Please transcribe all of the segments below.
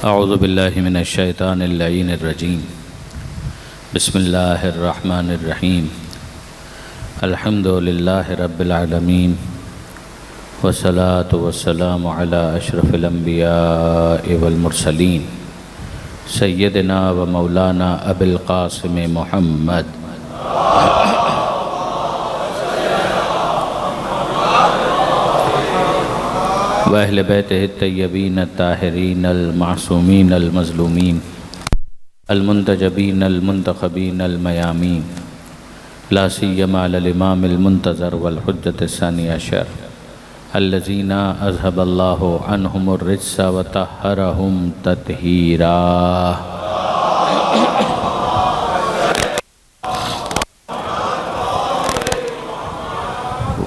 अऊज़ु बिल्लाहि मिनश शैतानिर लईनिर रजीम। बिस्मिल्लाहिर रहमानिर रहीम। अल्हम्दुलिल्लाहि रब्बिल आलमीन वस्सलातु वस्सलामु अला अशरफिल अंबियाइ वल मुरसलीन सय्यदिना व मौलाना अबुल क़ासिम मुहम्मद व अहले बैतिहि तय्यबीन ताहिरीन अल मासूमीन अल मज़लूमीन अल मुंतजबीन अल मुंतखबीन अल मयामीन ला सिय्यमा अल इमाम अल मुंतज़र वल हुज्जत अस्सानी अशर अल्लज़ीना अज़हबल्लाहु अन्हुमुर रिज्स व तहहरहुम तत्हीरा।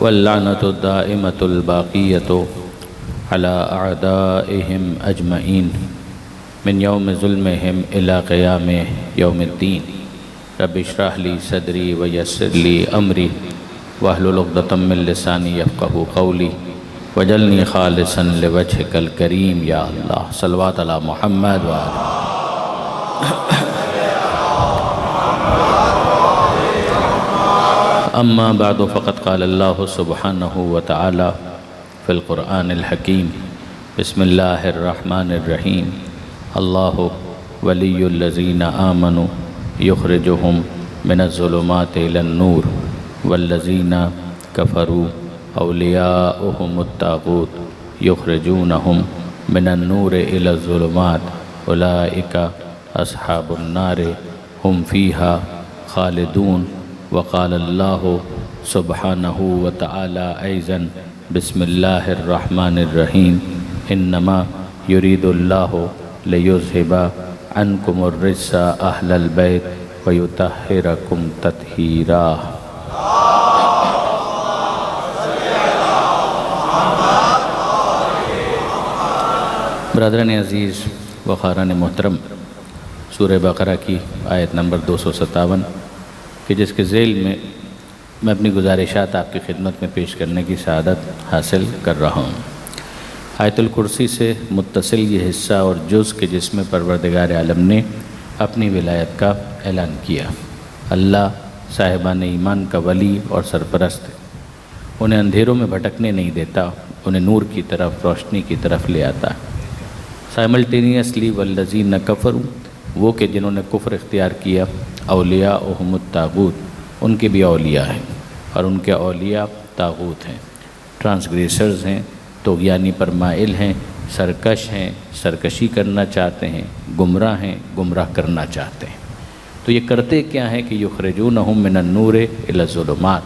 वल्लानतु दाइमतुल बाक़ियतु अला अअदाइहिम अजमईन मिन यौम ज़ुल्मिहिम इला क़ियाम यौमिद्दीन। रब्बि इश्रह ली सदरी व यस्सिर ली अमरी वहलुल उक़दतम मिन लिसानी यफ़क़हू क़ौली वजअल्नी ख़ालिसन लिवजहिकल करीम। या अल्लाह सल्लल्लाहु अला मुहम्मद व अम्मा बअदु फ़क़द क़ाल अल्लाहु सुब्हानहु व तआला फ़िल क़ुरआनिल हकीम। बिस्मिल्लाहिर रहमानिर रहीम। अल्लाहु वलियुल्लज़ीना आमनु युख़रिजुहुम मिनज़्ज़ुलुमाति इलन नूर वल्लज़ीना कफ़रू औलियाउहुमुत ताग़ूत युख़रिजूनहुम मिनन नूरि इलज़्ज़ुलुमात उलाइका अस्हाबुन नारि हुम फ़ीहा ख़ालिदून। वक़ाल अल्लाहु सुब्हानहु व तआला ऐज़न बिस्मिल्लाहिर रहमानिर रहीम। इन्नमा युरीदुल्लाहु लियुज़हिबा अन्कुमुर रिज्सा अहलल बैत व युतहिरकुम तत्हीरा। ब्रदरान अज़ीज़ व ख़ारान मोहतरम, सूरह बक़रा की आयत नंबर 257 कि जिसके ज़ेल में मैं अपनी गुजारिशात आपकी खिदमत में पेश करने की सआदत हासिल कर रहा हूँ। आयतुल कुर्सी से मुत्तसिल ये हिस्सा और जुज़ के जिसमें परवरदिगार आलम ने अपनी विलायत का ऐलान किया। अल्लाह साहिबान ईमान का वली और सरपरस्त, उन्हें अंधेरों में भटकने नहीं देता, उन्हें नूर की तरफ, रोशनी की तरफ ले आता। साइमल्टेनियसली वल्लज़ीना कफ़रू, वो कि जिन्होंने कुफ्र इख्तियार किया, औलियाउहुमुत ताग़ूत, उनके भी औलिया हैं और उनके औलिया ताग़ूत हैं, ट्रांसग्रेसर्स हैं, तोग़यानी पर माइल हैं, सरकश हैं, सरकशी करना चाहते हैं, गुमराह हैं, गुमराह करना चाहते हैं। तो ये करते क्या हैं कि युख़रिजूनहुम मिनन नूरि इलज़्ज़ुलुमात,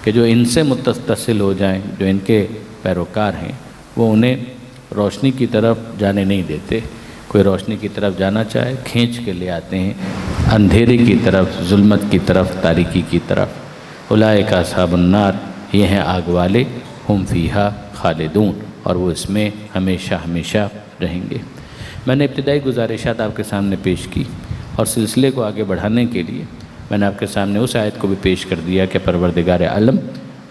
कि जो इनसे मुत्तसिल हो जाएं, जो इनके पैरोकार हैं, वो उन्हें रोशनी की तरफ जाने नहीं देते। कोई रोशनी की तरफ जाना चाहे खींच के ले आते हैं अंधेरे की तरफ, जुल्मत की तरफ, तारीकी की तरफ। उलाइका अस्हाबुन नार, ये हैं आग वाले, हुम फ़ीहा ख़ालिदून, और वो इसमें हमेशा हमेशा रहेंगे। मैंने इब्तिदाई गुजारिशात आपके सामने पेश की और सिलसिले को आगे बढ़ाने के लिए मैंने आपके सामने उस आयत को भी पेश कर दिया कि परवरदिगार आलम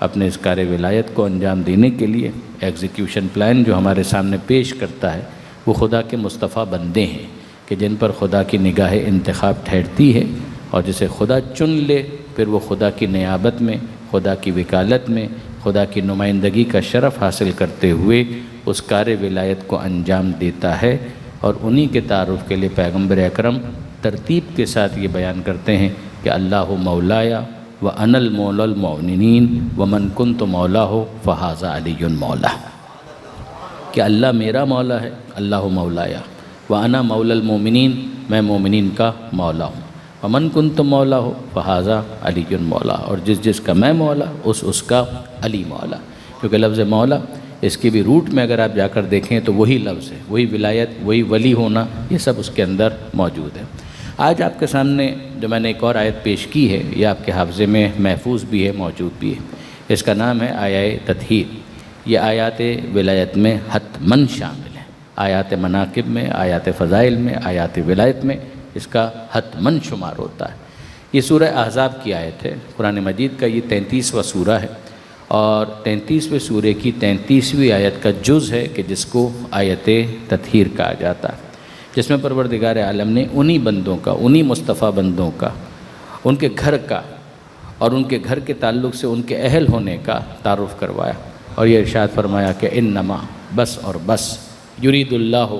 अपने इस कार्य विलायत को अंजाम देने के लिए एग्जीक्यूशन प्लान जो हमारे सामने पेश करता है, वो खुदा के मुस्तफ़ा बंदे हैं कि जिन पर खुदा की निगाह इंतखाब ठहरती है, और जिसे खुदा चुन ले फिर वो खुदा की नियाबत में, खुदा की वकालत में, खुदा की नुमाइंदगी का शरफ़ हासिल करते हुए उस कार्य विलायत को अंजाम देता है। और उन्हीं के तारुफ़ के लिए पैगम्बर अकरम तरतीब के साथ ये बयान करते हैं कि अल्लाहु मौलाया व अनल मौलल मोमिनीन व मन कुन्तु मौलाहु फ़हाज़ा अलियुन मौला, कि अल्लाह मेरा मौला है, अल्लाह मौलाया, व अना मौलल मोमिनीन, मैं मोमिनीन का मौला हूँ, व मन कुन्तु मौला हो फ़हाज़ा अलीयुन मौला, और जिस जिसका मैं मौला उसका अली मौला। क्योंकि लफ्ज़ मौला इसके भी रूट में अगर आप जाकर देखें तो वही लफ्ज़ है, वही विलायत, वही वली होना, ये सब उसके अंदर मौजूद है। आज आपके सामने जो मैंने एक और आयत पेश की है, ये आपके हाफ़ज़े में महफूज भी है, मौजूद भी है। इसका नाम है आया तत्हीर। ये आयात विलायत में हतमन शामिल है, आयात मनाकिब में, आयात फ़ज़ाइल में, आयात विलायत में इसका हतमन शुमार होता है। ये सूरह अहज़ाब की आयत है, कुरान मजीद का ये 33वां सूरा है और 33वें सूरे की 33वीं आयत का जुज़ है कि जिसको आयत तत्हीर कहा जाता है। जिसमें परवरदिगार आलम ने उन्हीं बंदों का, उन्हीं मुस्तफ़ा बंदों का, उनके घर का और उनके घर के ताल्लुक़ से उनके अहल होने का तारुफ़ करवाया। और ये इरशाद फरमाया कि इन्नमा, बस और बस, युरीदुल्लाह,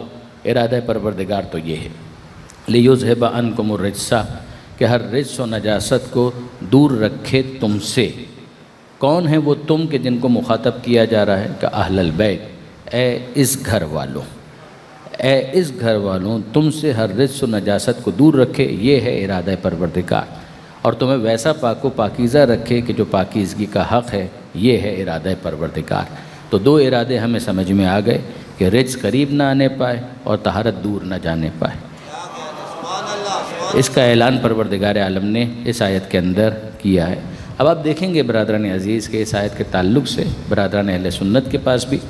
इरादा परवरदिगार तो ये है, लियुज़हिबा अन्कुमुर रिज्सा, कि हर रिज्स व नजासत को दूर रखे तुमसे। कौन है वो तुम कि जिनको मुखातब किया जा रहा है? कि अहलल बैत, ए इस घर वालों, ए इस घर वालों, तुमसे हर रिज्स व नजासत को दूर रखे, ये है इरादा परवरदिगार। और तुम्हें वैसा पाको पाकीज़ा रखे कि जो पाकीज़गी का हक़ है, ये है इरादा परवरदिगार। तो दो इरादे हमें समझ में आ गए कि रिज्स करीब ना आने पाए और तहारत दूर ना जाने पाए। इसका ऐलान परवरदिगार आलम ने इस आयत के अंदर किया है। अब आप देखेंगे बरादरान अज़ीज़ के इस आयत के ताल्लुक़ से बरादरान अहले सुन्नत के पास भी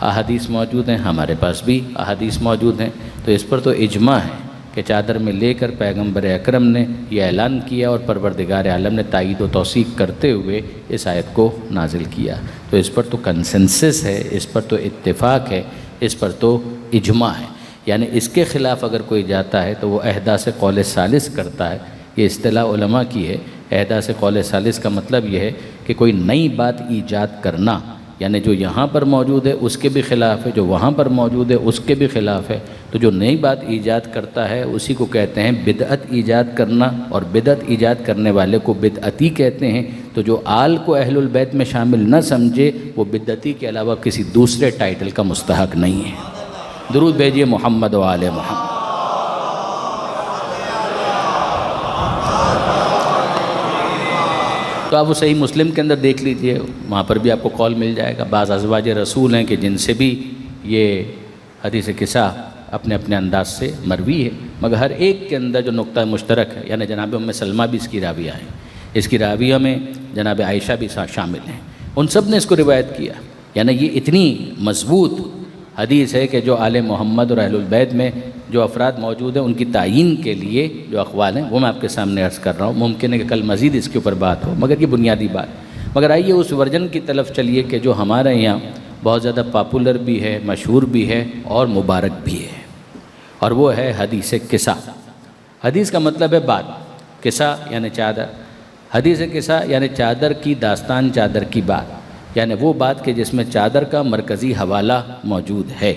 अहादीस मौजूद हैं, हमारे पास भी अहादीस मौजूद हैं। तो इस पर तो इजमा है कि चादर में लेकर पैगम्बर अकरम ने यह ऐलान किया और परवरदिगार आलम ने तायीद व तौसीक़ करते हुए इस आयत को नाजिल किया। तो इस पर तो कंसेंसस है, इस पर तो इत्तेफाक है, इस पर तो इजमा है। यानी इसके ख़िलाफ़ अगर कोई जाता है तो वो अहदास कौल सालिस करता है। ये इस्तिलाह उलमा की है। अहदास कौल सालिस का मतलब ये है कि कोई नई बात ईजाद करना, यानी जो यहाँ पर मौजूद है उसके भी ख़िलाफ़ है, जो वहाँ पर मौजूद है उसके भी ख़िलाफ़ है। तो जो नई बात ईजाद करता है उसी को कहते हैं बिदअत ईजाद करना, और बिदअत ईजाद करने वाले को बिदअती कहते हैं। तो जो आल को अहलुल बैत में शामिल न समझे वो बिदअती के अलावा किसी दूसरे टाइटल का मुस्तहक नहीं है। दुरूद भेजिए मोहम्मद व आले मोहम्मद। तो आप वो सही मुस्लिम के अंदर देख लीजिए, वहाँ पर भी आपको कॉल मिल जाएगा। बाज़ अज़वाज रसूल हैं कि जिनसे भी ये हदीस किस्सा अपने अपने अंदाज से मरवी है, मगर हर एक के अंदर जो नुक्ता मुश्तरक है, यानी जनाब उम्मे सलमा भी इसकी राविया है, इसकी राविया में जनाब आयशा भी शामिल हैं, उन सब ने इसको रिवायत किया। यानी ये इतनी मजबूत हदीस है कि जो आले मोहम्मद और अहलुल बैत में जो अफराद मौजूद हैं उनकी तायीन के लिए जो अक़वाल हैं वो मैं आपके सामने अर्ज़ कर रहा हूँ। मुमकिन है कि कल मज़ीद इसके ऊपर बात हो, मगर ये बुनियादी बात। मगर आइए उस वर्जन की तरफ चलिए कि जो हमारे यहाँ बहुत ज़्यादा पॉपुलर भी है, मशहूर भी है और मुबारक भी है, और वो है हदीस किस्सा। हदीस का मतलब है बात, किस्सा यानी चादर। हदीस किस्सा यानी चादर की दास्तान, चादर की बात, यानी वो बात कि जिसमें चादर का मरकज़ी हवाला मौजूद है।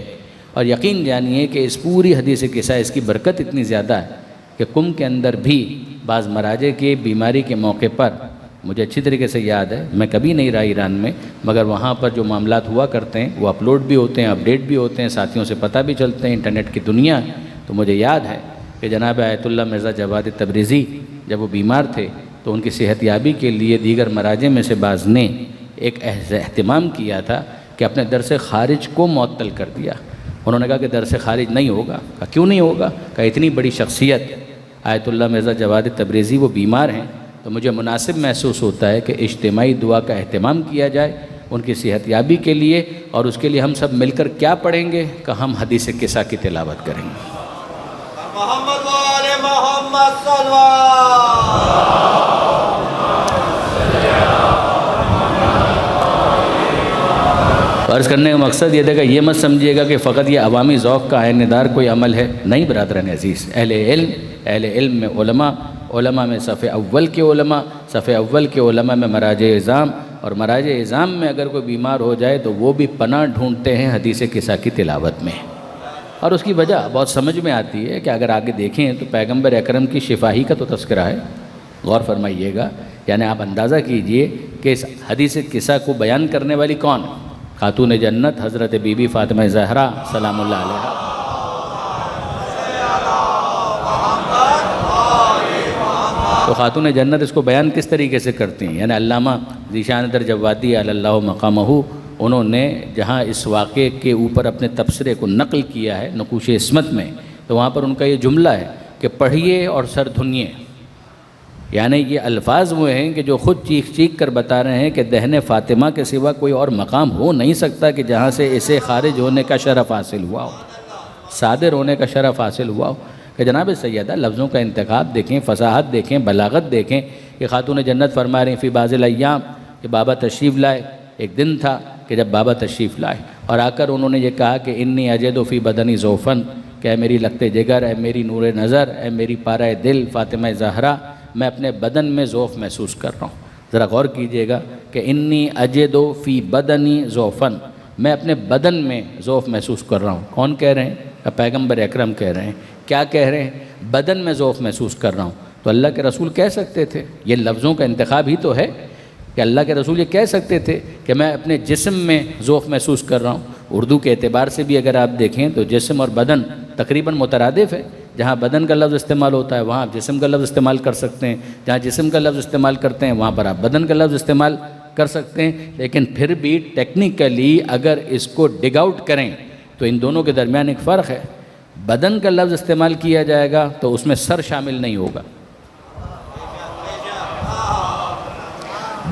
और यकीन जानिए कि इस पूरी हदीस किस्सा, इसकी बरकत इतनी ज़्यादा है कि कुम के अंदर भी बाज़ मराजे के बीमारी के मौके पर, मुझे अच्छी तरीके से याद है, मैं कभी नहीं रहा ईरान में, मगर वहाँ पर जो मामलात हुआ करते हैं वो अपलोड भी होते हैं, अपडेट भी होते हैं, साथियों से पता भी चलते हैं, इंटरनेट की दुनिया। तो मुझे याद है कि जनाब आयतुल्लाह मिर्ज़ा जवाद तबरेज़ी जब वो बीमार थे तो उनकी सेहतयाबी के लिए दीगर मराजे में से बाज़ ने एक एहतमाम किया था कि अपने दर से खारिज को मुअत्तल कर दिया। उन्होंने कहा कि दर से खारिज नहीं होगा। कहा क्यों नहीं होगा? कहा इतनी बड़ी शख्सियत आयतुल्लाह मिर्ज़ा जवाद तबरेज़ी वो बीमार हैं, तो मुझे मुनासिब महसूस होता है कि इज्तिमाई दुआ का अहतमाम किया जाए उनकी सेहतयाबी के लिए। और उसके लिए हम सब मिलकर क्या पढ़ेंगे? कि हम हदीस किस्सा की तिलावत करेंगे। अर्ज़ करने का मकसद ये देगा, ये मत समझिएगा कि फ़कत ये अवामी ज़ौक़ का आयनेदार कोई अमल है। नहीं बरादरान अज़ीज़, अहले इल्म में उलमा में सफ़े अव्वल के उलमा, सफ़े अव्वल के उलमा में मराजे इज़ाम, और मराजे इज़ाम में अगर कोई बीमार हो जाए तो वो भी पनाह ढूंढते हैं हदीस किस्सा की तिलावत में। और उसकी वजह बहुत समझ में आती है कि अगर आगे देखें तो पैगम्बर अकरम की शिफाही का तो तज़किरा है, गौर फरमाइएगा। यानी आप अंदाज़ा कीजिए कि इस हदीस किस्सा को बयान करने वाली कौन? खातून जन्नत हज़रत बीबी फ़ातिमा ज़हरा सलामुल्लाह अलैहा। तो खातून जन्नत इसको बयान किस तरीके से करती हैं? यानी अल्लामा ज़ीशान दर जवादी अल्लाहु मक़ामहू, उन्होंने जहाँ इस वाक़े के ऊपर अपने तबसरे को नक़ल किया है नक़ूश इस्मत में, तो वहाँ पर उनका ये जुमला है कि पढ़िए और सर धुनिए। यानी ये अल्फाज वो हैं कि जो ख़ुद चीख चीख कर बता रहे हैं कि दहने फ़ातिमा के सिवा कोई और मकाम हो नहीं सकता कि जहाँ से इसे खारिज होने का शरफ़ हासिल हुआ हो, सादिर होने का शरफ़ हासिल हुआ हो। कि जनाब सैयदा लफ्ज़ों का इंतखाब देखें, फ़साहत देखें, बलागत देखें। कि खातून जन्नत फरमा रही फ़ी बाज़िल अय्याम कि बाबा तशरीफ़ लाए। एक दिन था कि जब बाबा तशरीफ़ लाए और आकर उन्होंने ये कहा कि इन्नी अजदु फ़ी बदनी ज़ौफ़न, कि ऐ मेरी लखते जिगर, ऐ मेरी नूर नज़र, ऐ मेरी पारा दिल फ़ातिमा ज़हरा, मैं अपने बदन में ज़ौफ़ महसूस कर रहा हूँ। ज़रा गौर कीजिएगा कि इन्नी अजदो फ़ी बदनी ज़ौफ़न, मैं अपने बदन में ज़ौफ़ महसूस कर रहा हूँ। कौन कह रहे हैं? पैगम्बर अकरम कह रहे हैं। क्या कह रहे हैं? बदन में ज़ौफ़ महसूस कर रहा हूँ। तो अल्लाह के रसूल कह सकते थे, ये लफ्ज़ों का इंतखाब ही तो है कि अल्लाह के रसूल ये कह सकते थे कि मैं अपने जिस्म में ज़ौफ़ महसूस कर रहा हूँ। उर्दू के एतबार से भी अगर आप देखें तो जिस्म और बदन तकरीबन मुतरादिफ़ है। जहाँ बदन का लफ्ज़ इस्तेमाल होता है वहाँ आप जिस्म का लफ्ज़ इस्तेमाल कर सकते हैं, जहाँ जिस्म का लफ्ज़ इस्तेमाल करते हैं वहाँ पर आप बदन का लफ्ज़ इस्तेमाल कर सकते हैं। लेकिन फिर भी टेक्निकली अगर इसको डिग आउट करें तो इन दोनों के दरमियान एक फ़र्क है। बदन का लफ्ज़ इस्तेमाल किया जाएगा तो उसमें सर शामिल नहीं होगा।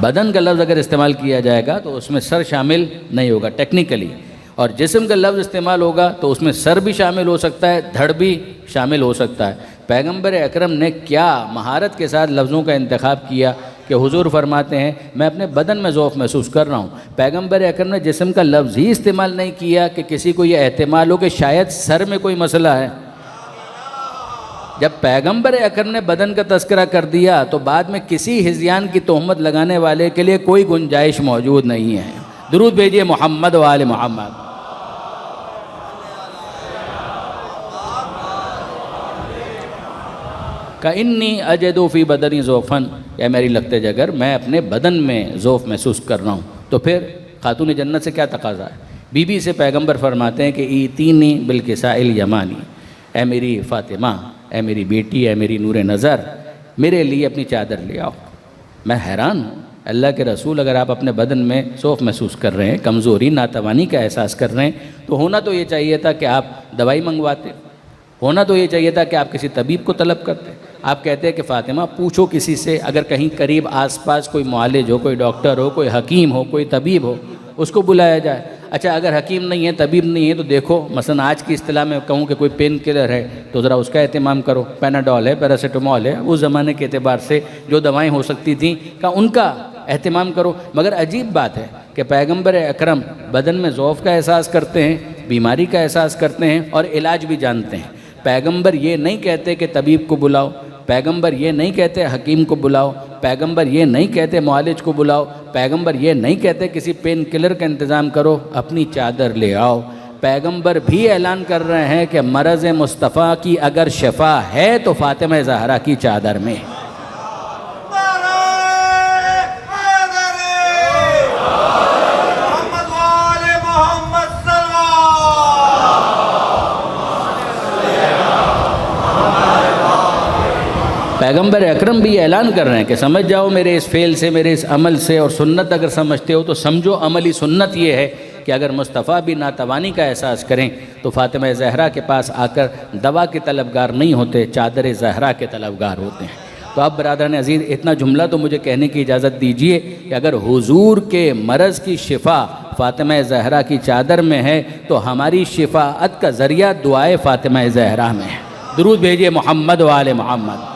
बदन का लफ्ज़ अगर इस्तेमाल किया जाएगा तो उसमें सर शामिल नहीं होगा टेक्निकली, और जिस्म का लफ्ज़ इस्तेमाल होगा तो उसमें सर भी शामिल हो सकता है, धड़ भी शामिल हो सकता है। पैगंबर अकरम ने क्या महारत के साथ लफ्ज़ों का इंतखाब किया कि हुजूर फरमाते हैं मैं अपने बदन में ज़ौफ़ महसूस कर रहा हूँ। पैगंबर अकरम ने जिस्म का लफ्ज़ ही इस्तेमाल नहीं किया कि किसी को ये एहतिमाल हो कि शायद सर में कोई मसला है। जब पैगंबर अकरम ने बदन का तस्करा कर दिया तो बाद में किसी हिज़यान की तोहमत लगाने वाले के लिए कोई गुंजाइश मौजूद नहीं है। दुरूद भेजिए मोहम्मद व आले मोहम्मद। का इन्नी अजदो फ़ी बदनी ज़ौफ़न, या मेरी लगते जगर मैं अपने बदन में ज़ौफ़ महसूस कर रहा हूँ। तो फिर खातून जन्नत से क्या तकाज़ा है? बीबी से पैगंबर फरमाते हैं कि ईतीनी बिलकिसाइल यमानी, ऐ मेरी फ़ातिमा, ऐ मेरी बेटी, ऐ मेरी नूर नज़र, मेरे लिए अपनी चादर ले आओ। मैं हैरान हूँ, अल्लाह के रसूल अगर आप अपने बदन में ज़ौफ़ महसूस कर रहे हैं, कमज़ोरी नातवानी का एहसास कर रहे हैं, तो होना तो ये चाहिए था कि आप दवाई मंगवाते, होना तो ये चाहिए था कि आप किसी तबीब को तलब करते। आप कहते हैं कि फ़ातिमा पूछो किसी से, अगर कहीं करीब आसपास कोई मुआलिज हो, कोई डॉक्टर हो, कोई हकीम हो, कोई तबीब हो, उसको बुलाया जाए। अच्छा अगर हकीम नहीं है, तबीब नहीं है, तो देखो मसलन आज की इस्तिलाह में कहूँ कि कोई पेन किलर है तो ज़रा उसका एहतमाम करो, पैनाडॉल है, पैरासीटामॉल है, उस ज़माने के एतबार से जो दवाएँ हो सकती थी का उनका एहतमाम करो। मगर अजीब बात है कि पैगंबर अकरम बदन में ज़ौफ़ का एहसास करते हैं, बीमारी का एहसास करते हैं और इलाज भी जानते हैं। पैगंबर ये नहीं कहते कि तबीब को बुलाओ, पैगंबर ये नहीं कहते हकीम को बुलाओ, पैगंबर ये नहीं कहते मुआलिज को बुलाओ, पैगंबर ये नहीं कहते किसी पेन किलर का इंतज़ाम करो, अपनी चादर ले आओ। पैगंबर भी ऐलान कर रहे हैं कि मरज़ मुस्तफ़ा की अगर शफा है तो फ़ातिमा ज़हरा की चादर में। पैगंबर अकरम भी ऐलान कर रहे हैं कि समझ जाओ मेरे इस फ़ेल से, मेरे इस अमल से, और सुन्नत अगर समझते हो तो समझो अमली सुन्नत ये है कि अगर मुस्तफ़ा भी नातवानी का एहसास करें तो फ़ातिमा ज़हरा के पास आकर दवा के तलबगार नहीं होते, चादर ज़हरा के तलबगार होते हैं। तो अब बरादरान अज़ीज़ इतना जुमला तो मुझे कहने की इजाज़त दीजिए कि अगर हुजूर के मरज़ की शिफा फ़ातिमा ज़हरा की चादर में है तो हमारी शिफाअत का ज़रिया दुआए फ़ातिमा ज़हरा में है। दुरूद भेजिए मोहम्मद व आले मोहम्मद।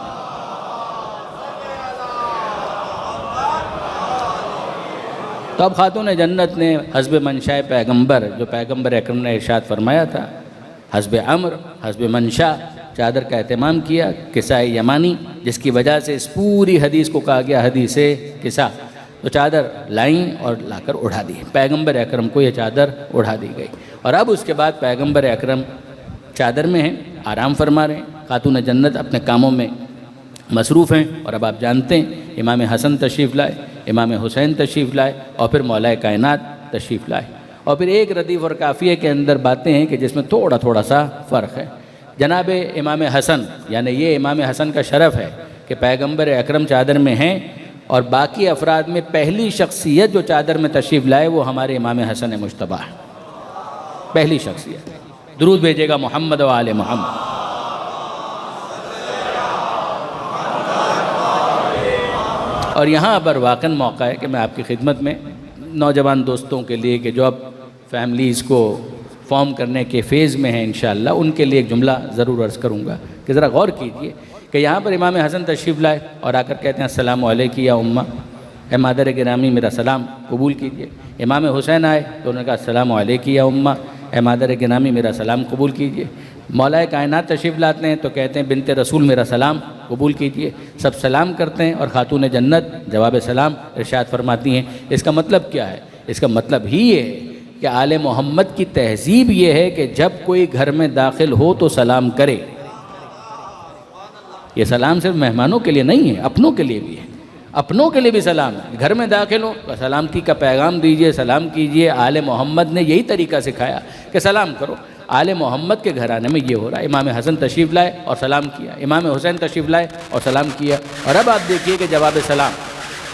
तो अब खातून जन्नत ने हस्ब मंशा पैगंबर, जो पैगंबर अकरम ने इरशाद फरमाया था, हस्ब अम्र हस्ब मंशा चादर का एहतमाम किया, किसाए यमानी, जिसकी वजह से इस पूरी हदीस को कहा गया हदीस किसा। तो चादर लाईं और लाकर उड़ा दी। पैगंबर अकरम को यह चादर उड़ा दी गई। और अब उसके बाद पैगंबर अकरम चादर में हैं, आराम फरमा रहे हैं, खातून जन्नत अपने कामों में मसरूफ़ हैं। और अब आप जानते हैं इमाम हसन तशरीफ़ लाए, इमाम हुसैन तशरीफ़ लाए और फिर मौलाए कायनात तशरीफ़ लाए। और फिर एक रदीफ़ और काफ़िए के अंदर बातें हैं कि जिसमें थोड़ा थोड़ा सा फ़र्क है। जनाब इमाम हसन, यानी ये इमाम हसन का शरफ़ है कि पैगंबर अकरम चादर में हैं, और बाकी अफराद में पहली शख्सियत जो चादर में तशरीफ़ लाए वो हमारे इमाम हसन मुश्तबा है, पहली शख्सियत। दुरूद भेजेगा मोहम्मद व आले मोहम्मद। और यहाँ पर वाक़न मौका है कि मैं आपकी खिदमत में नौजवान दोस्तों के लिए कि जो अब फैमिलीज़ को फॉर्म करने के फ़ेज़ में हैं इंशाअल्लाह, उनके लिए एक जुमला ज़रूर अर्ज़ करूँगा कि ज़रा गौर कीजिए कि यहाँ पर इमाम हसन तशरीफ़ लाए और आकर कहते हैं अस्सलामु अलैकुम या उम्मा, ए मादर गिरामी मेरा सलाम कबूल कीजिए। इमाम हुसैन आए तो उन्होंने कहा अस्सलामु अलैकुम या उम्मा, ए मादर गिरामी मेरा सलाम कबूल कीजिए। मौलाए कायनात तशरीफ़ लाते हैं तो कहते हैं बिनते रसूल मेरा सलाम कबूल कीजिए। सब सलाम करते हैं और खातून जन्नत जवाब सलाम इरशाद फरमाती हैं। इसका मतलब क्या है? इसका मतलब ही ये है कि आले मोहम्मद की तहज़ीब ये है कि जब कोई घर में दाखिल हो तो सलाम करे। ये सलाम सिर्फ मेहमानों के लिए नहीं है, अपनों के लिए भी है। अपनों के लिए भी सलाम है। घर में दाखिल हो तो सलामती का पैगाम दीजिए, सलाम कीजिए। आले मोहम्मद ने यही तरीका सिखाया कि सलाम करो। आले मोहम्मद के घराने में ये हो रहा है। इमाम हसन तशरीफ़ लाए और सलाम किया, इमाम हुसैन तशरीफ़ लाए और सलाम किया। और अब आप देखिए कि जवाब सलाम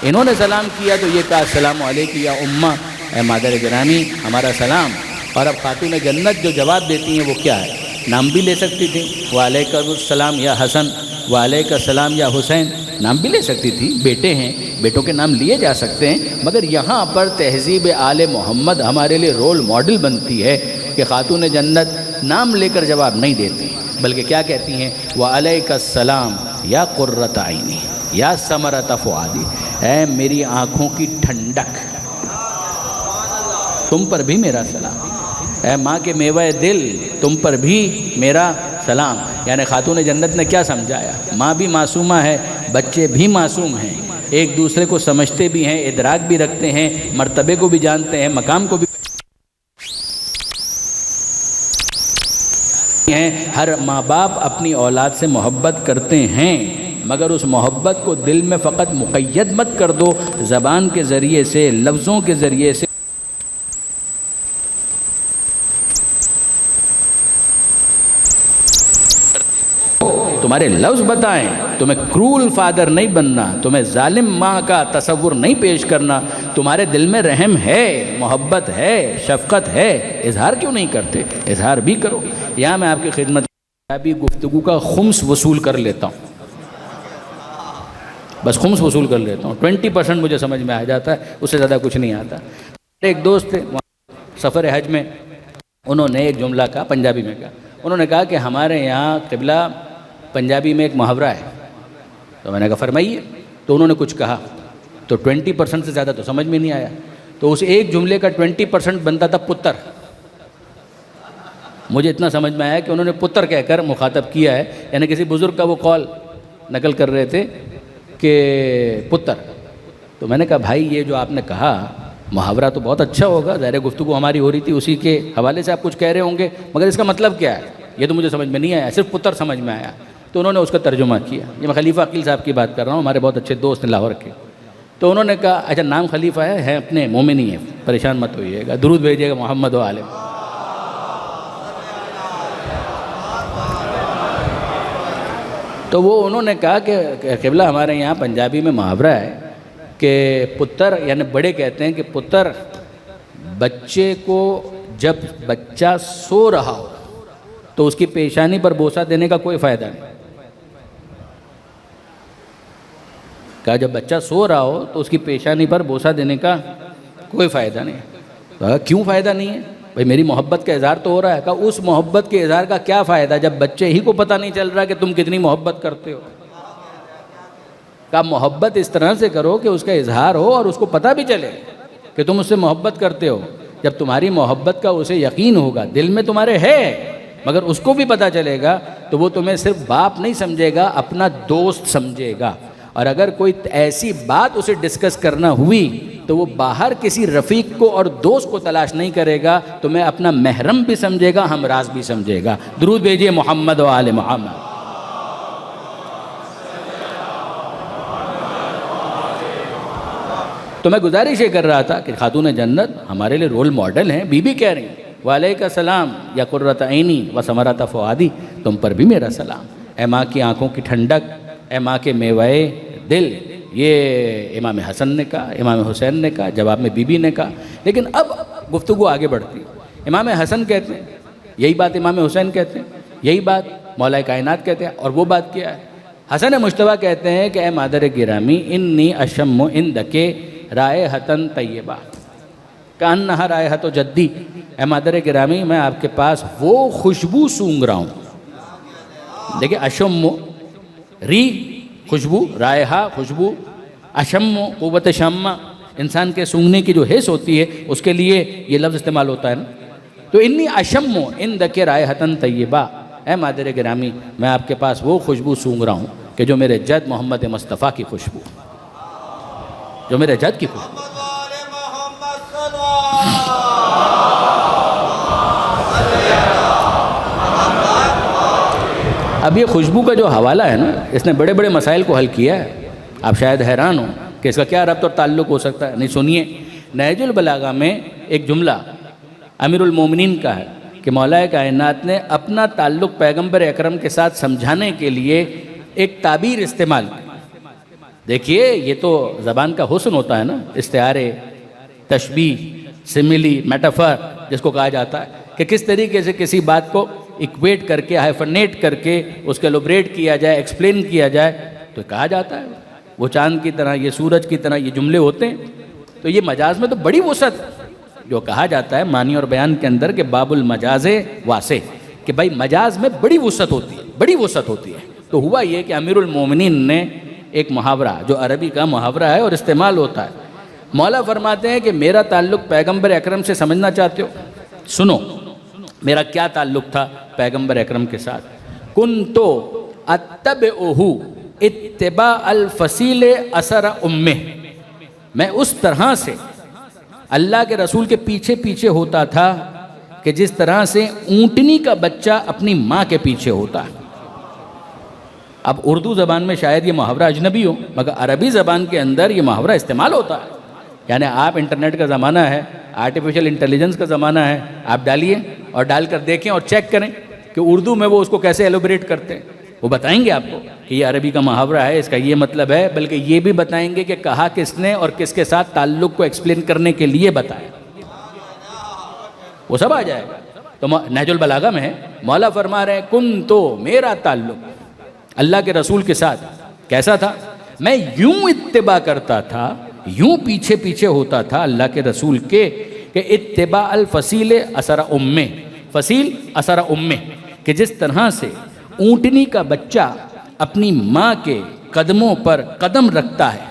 इन्होंने सलाम किया तो ये कहा अस्सलामु अलैकुम या उम्मा, ए मादर गिरामी हमारा सलाम। और अब खातून जन्नत जो जवाब देती हैं वो क्या है? नाम भी ले सकती थी, वालेकुमुस्सलाम या हसन, वालेकुमुस्सलाम या हुसैन, नाम भी ले सकती थी। बेटे हैं, बेटों के नाम लिए जा सकते हैं। मगर यहाँ पर तहज़ीब आले मोहम्मद हमारे लिए रोल मॉडल बनती है कि खातून जन्नत नाम लेकर जवाब नहीं देती, बल्कि क्या कहती हैं? वालेकुमुस्सलाम या कुर्रत आइनी या समरत फुआदी, ऐ मेरी आँखों की ठंडक, तुम पर भी मेरा सलाम। ऐ माँ के मेवे दिल, तुम पर भी मेरा सलाम। यानी खातून जन्नत ने क्या समझाया? माँ भी मासूमा है, बच्चे भी मासूम हैं, एक दूसरे को समझते भी हैं, इदराक भी रखते हैं, मर्तबे को भी जानते हैं, मकाम को भी हैं। हर माँ बाप अपनी औलाद से मोहब्बत करते हैं, मगर उस मोहब्बत को दिल में फ़कत मुक़य्यद मत कर दो ज़बान के ज़रिए से, लफ्ज़ों के ज़रिए से। तुम्हारे लफ्ज़ बताएं, तुम्हें क्रूल फादर नहीं बनना, तुम्हें जालिम माँ का तसव्वुर नहीं पेश करना। तुम्हारे दिल में रहम है, मोहब्बत है, शफ़क़त है, इजहार क्यों नहीं करते? इजहार भी करो। यहाँ मैं आपकी खिदमत अभी गुफ्तगू का खुम्स वसूल कर लेता हूँ, बस खुम्स वसूल कर लेता हूँ। 20% मुझे समझ में आ जाता है, उससे ज़्यादा कुछ नहीं आता। एक दोस्त थे सफ़र हज में, उन्होंने एक जुमला कहा, पंजाबी में कहा। उन्होंने कहा कि हमारे यहाँ क़िबला पंजाबी में एक मुहावरा है। तो मैंने कहा फरमाइए। तो उन्होंने कुछ कहा तो 20% से ज़्यादा तो समझ में नहीं आया। तो उस एक जुमले का 20% बनता था पुत्र। मुझे इतना समझ में आया कि उन्होंने पुत्र कहकर मुखातब किया है, यानी किसी बुज़ुर्ग का वो कॉल नकल कर रहे थे कि पुत्र। तो मैंने कहा भाई ये जो आपने कहा मुहावरा तो बहुत अच्छा होगा, ज़ाहिर गुफ्तगू हमारी हो रही थी, उसी के हवाले से आप कुछ कह रहे होंगे, मगर इसका मतलब क्या है? ये तो मुझे समझ में नहीं आया, सिर्फ पुत्र समझ में आया। तो उन्होंने उसका तर्जुमा किया। ये मैं खलीफा अकील साहब की बात कर रहा हूँ, हमारे बहुत अच्छे दोस्त हैं लाहौर के। तो उन्होंने कहा अच्छा नाम खलीफा है अपने मोमिनी है, परेशान मत होइएगा, दुरूद भेजिएगा मोहम्मद व आले। तो वो उन्होंने कहा कि क़िबला हमारे यहाँ पंजाबी में मुहावरा है कि पुत्र, यानी बड़े कहते हैं कि पुत्र, बच्चे को जब बच्चा सो रहा हो तो उसकी पेशानी पर बोसा देने का कोई फ़ायदा नहीं। कहा जब बच्चा सो रहा हो तो उसकी पेशानी पर बोसा देने का कोई फ़ायदा नहीं। तो क्यों फ़ायदा नहीं है? भाई मेरी मोहब्बत का इज़हार तो हो रहा है। कहा उस मोहब्बत के इज़हार का क्या फ़ायदा जब बच्चे ही को पता नहीं चल रहा कि तुम कितनी मोहब्बत करते हो। कहा मोहब्बत इस तरह से करो कि उसका इज़हार हो और उसको पता भी चले कि तुम उससे मोहब्बत करते हो। जब तुम्हारी मोहब्बत का उसे यकीन होगा, दिल में तुम्हारे है, मगर उसको भी पता चलेगा, तो वो तुम्हें सिर्फ बाप नहीं समझेगा, अपना दोस्त समझेगा। और अगर कोई ऐसी बात उसे डिस्कस करना हुई तो वो बाहर किसी रफ़ीक को और दोस्त को तलाश नहीं करेगा, तुम्हें अपना महरम भी समझेगा, हमराज भी समझेगा। दुरूद भेजिए मोहम्मद व आले मोहम्मद। तो मैं गुजारिश ये कर रहा था कि खातून जन्नत हमारे लिए रोल मॉडल हैं। बीबी कह रही हैं वालेकुम सलाम या कुर्रत ऐनी व समरत फुआदी, तुम पर भी मेरा सलाम। ए माँ की आँखों की ठंडक, ए माँ के मेवाए दिल। ये इमाम हसन ने कहा, इमाम हुसैन ने कहा, जवाब में बीबी ने कहा। लेकिन अब गुफ्तगू आगे बढ़ती है। इमाम हसन कहते हैं यही बात, इमाम हुसैन कहते हैं यही बात, मौलाए कायनात कहते हैं, और वो बात क्या है? हसन मुश्तबा कहते हैं कि ए मादर गिरामी इन्नी अशम्मु इंदके राय हतन तय्यबा कान नहा राय हतो जद्दी। ए मादर गिरामी मैं आपके पास वो खुशबू सूंघ रहा हूँ। देखिए अशम्मु री खुशबू, रायहा खुशबू, अशम्मु क़ुव्वत शम्मा, इंसान के सूंघने की जो हिस्स होती है उसके लिए ये लफ्ज़ इस्तेमाल होता है ना। तो इन्नी अशम्मु इंदके राय हतन तय्यबा, ऐ मादर गिरामी, मैं आपके पास वो खुशबू सूंघ रहा हूँ कि जो मेरे जद मोहम्मद मुस्तफ़ा की खुशबू, जो मेरे जद की खुशबू। अब ये खुशबू का जो हवाला है ना, इसने बड़े बड़े मसाइल को हल किया है। आप शायद हैरान हो कि इसका क्या रब्त और ताल्लुक़ हो सकता है। नहीं, सुनिए, नहजुल बलागा में एक जुमला अमीरुल मोमिनीन का है कि मौलाए कायनात ने अपना ताल्लुक़ पैगंबर अकरम के साथ समझाने के लिए एक ताबीर इस्तेमाल की। देखिए, ये तो ज़बान का हुस्न होता है ना, इस्तिआरे, तशबीह, सिमिली, मेटाफर जिसको कहा जाता है कि किस तरीके से किसी बात को इक्वेट करके, हाइफनेट करके उसके एलोबरेट किया जाए, एक्सप्लेन किया जाए, तो कहा जाता है वो चांद की तरह, ये सूरज की तरह ये जुमले होते हैं। तो ये मजाज में तो बड़ी वसअत, जो कहा जाता है मानी और बयान के अंदर कि बाबुल मजाज़े वासे, कि भाई मजाज में बड़ी वसअत होती है, बड़ी वसअत होती है। तो हुआ ये कि अमीरुल मोमिनीन ने एक मुहावरा, जो अरबी का मुहावरा है और इस्तेमाल होता है, मौला फरमाते हैं कि मेरा ताल्लुक़ पैगंबर अकरम से समझना चाहते हो, सुनो मेरा क्या ताल्लुक़ था पैगंबर अकरम के साथ। कुन तो अत्तबउहु इत्तिबा अल फसील असर उम्मे, मैं उस तरह से अल्लाह के रसूल के पीछे पीछे होता था कि जिस तरह से ऊँटनी का बच्चा अपनी माँ के पीछे होता है। अब उर्दू ज़बान में शायद ये मुहावरा अजनबी हो, मगर अरबी ज़बान के अंदर ये मुहावरा इस्तेमाल होता है। यानी आप इंटरनेट का ज़माना है, आर्टिफिशियल इंटेलिजेंस का ज़माना है, आप डालिए और डालकर देखें और चेक करें कि उर्दू में वो उसको कैसे एलोबरेट करते हैं। वो बताएंगे आपको कि ये अरबी का मुहावरा है, इसका ये मतलब है, बल्कि ये भी बताएंगे कि कहा किसने और किसके साथ ताल्लुक़ को एक्सप्लेन करने के लिए बताया, वो सब आ जाएगा। तो नहजुल बलागा में मौला फरमा रहे हैं, कुन तो मेरा ताल्लुक़ अल्लाह के रसूल के साथ कैसा था, मैं यूं इत्तिबा करता था, यूं पीछे पीछे होता था अल्लाह के रसूल के, कि इत्तिबा अल फसील असरा उम्मे, फसील असरा उम्मे, कि जिस तरह से ऊँटनी का बच्चा अपनी माँ के कदमों पर कदम रखता है,